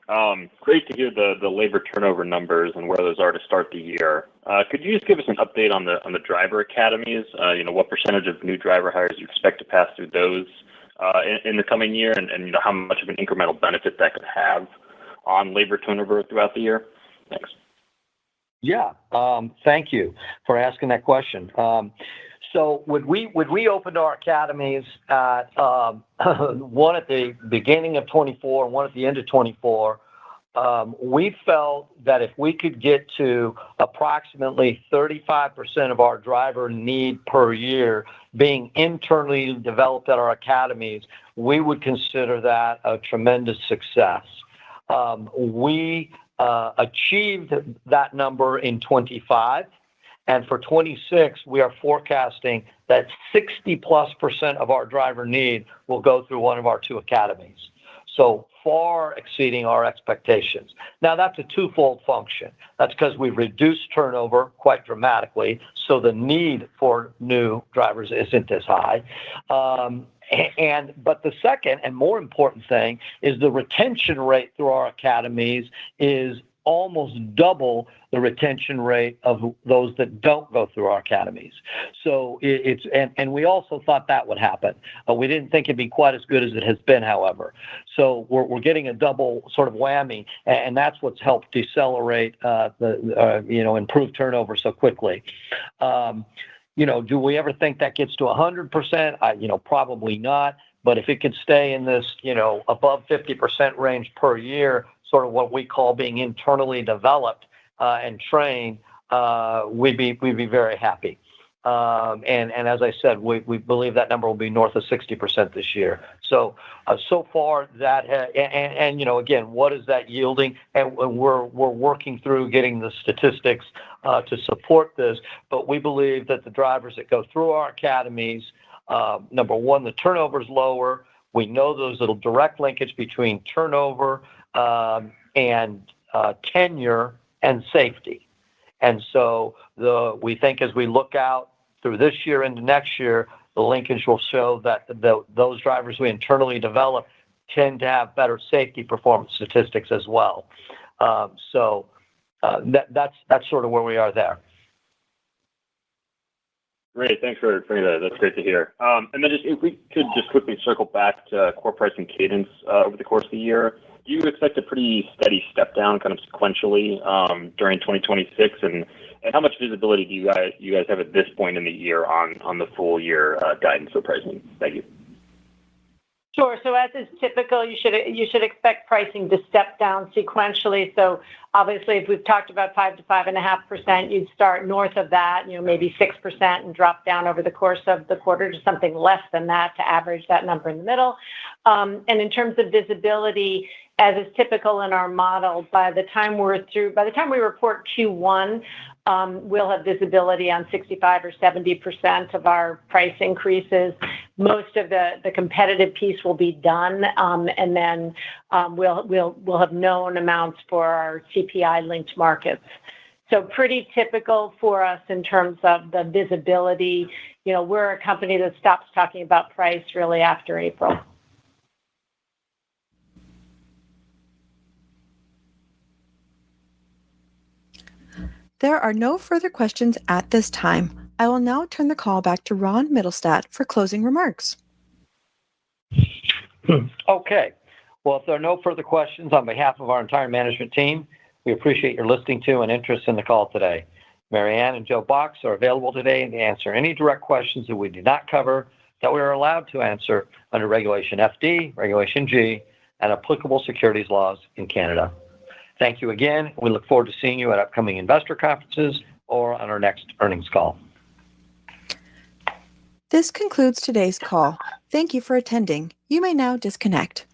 Great to hear the labor turnover numbers and where those are to start the year. Could you just give us an update on the driver academies? What percentage of new driver hires you expect to pass through those in the coming year, and how much of an incremental benefit that could have on labor turnover throughout the year? Thanks. Yeah, thank you for asking that question. So would we open our academies at one at the beginning of 24 and one at the end of 24? We felt that if we could get to approximately 35% of our driver need per year being internally developed at our academies, we would consider that a tremendous success. We achieved that number in 25, and for 26, we are forecasting that 60+% of our driver need will go through one of our two academies. So far exceeding our expectations. Now that's a twofold function. That's because we've reduced turnover quite dramatically, so the need for new drivers isn't as high. But the second and more important thing is the retention rate through our academies is almost double the retention rate of those that don't go through our academies. So and we also thought that would happen. We didn't think it'd be quite as good as it has been, however. So we're getting a double sort of whammy, and that's what's helped decelerate improve turnover so quickly. Do we ever think that gets to 100%? Probably not. But if it could stay in this, above 50% range per year, sort of what we call being internally developed and trained, we'd be very happy. And as I said, we believe that number will be north of 60% this year. So far that, again, what is that yielding? And we're working through getting the statistics to support this. But we believe that the drivers that go through our academies, number one, the turnover is lower. We know there's a direct linkage between turnover and tenure and safety. And so we think as we look out through this year into next year, the linkage will show that those drivers we internally develop tend to have better safety performance statistics as well. That's sort of where we are there. Great, thanks for that. That's great to hear. And then if we could just quickly circle back to core pricing cadence over the course of the year. Do you expect a pretty steady step down kind of sequentially during 2026? And how much visibility do you guys have at this point in the year on the full year guidance for pricing? Thank you. Sure. So as is typical, you should expect pricing to step down sequentially. So obviously, if we've talked about 5 to 5.5%, you'd start north of that, maybe 6%, and drop down over the course of the quarter to something less than that to average that number in the middle. And in terms of visibility, as is typical in our model, by the time we report Q1, we'll have visibility on 65 or 70% of our price increases. Most of the competitive piece will be done, and then we'll have known amounts for our CPI-linked markets. So pretty typical for us in terms of the visibility. We're a company that stops talking about price really after April. There are no further questions at this time. I will now turn the call back to Ron Mittelstadt for closing remarks. Okay. Well, if there are no further questions, on behalf of our entire management team, we appreciate your listening to and interest in the call today. Mary Ann and Joe Box are available today to answer any direct questions that we did not cover that we are allowed to answer under Regulation FD, Regulation G, and applicable securities laws in Canada. Thank you again. We look forward to seeing you at upcoming investor conferences or on our next earnings call. This concludes today's call. Thank you for attending. You may now disconnect.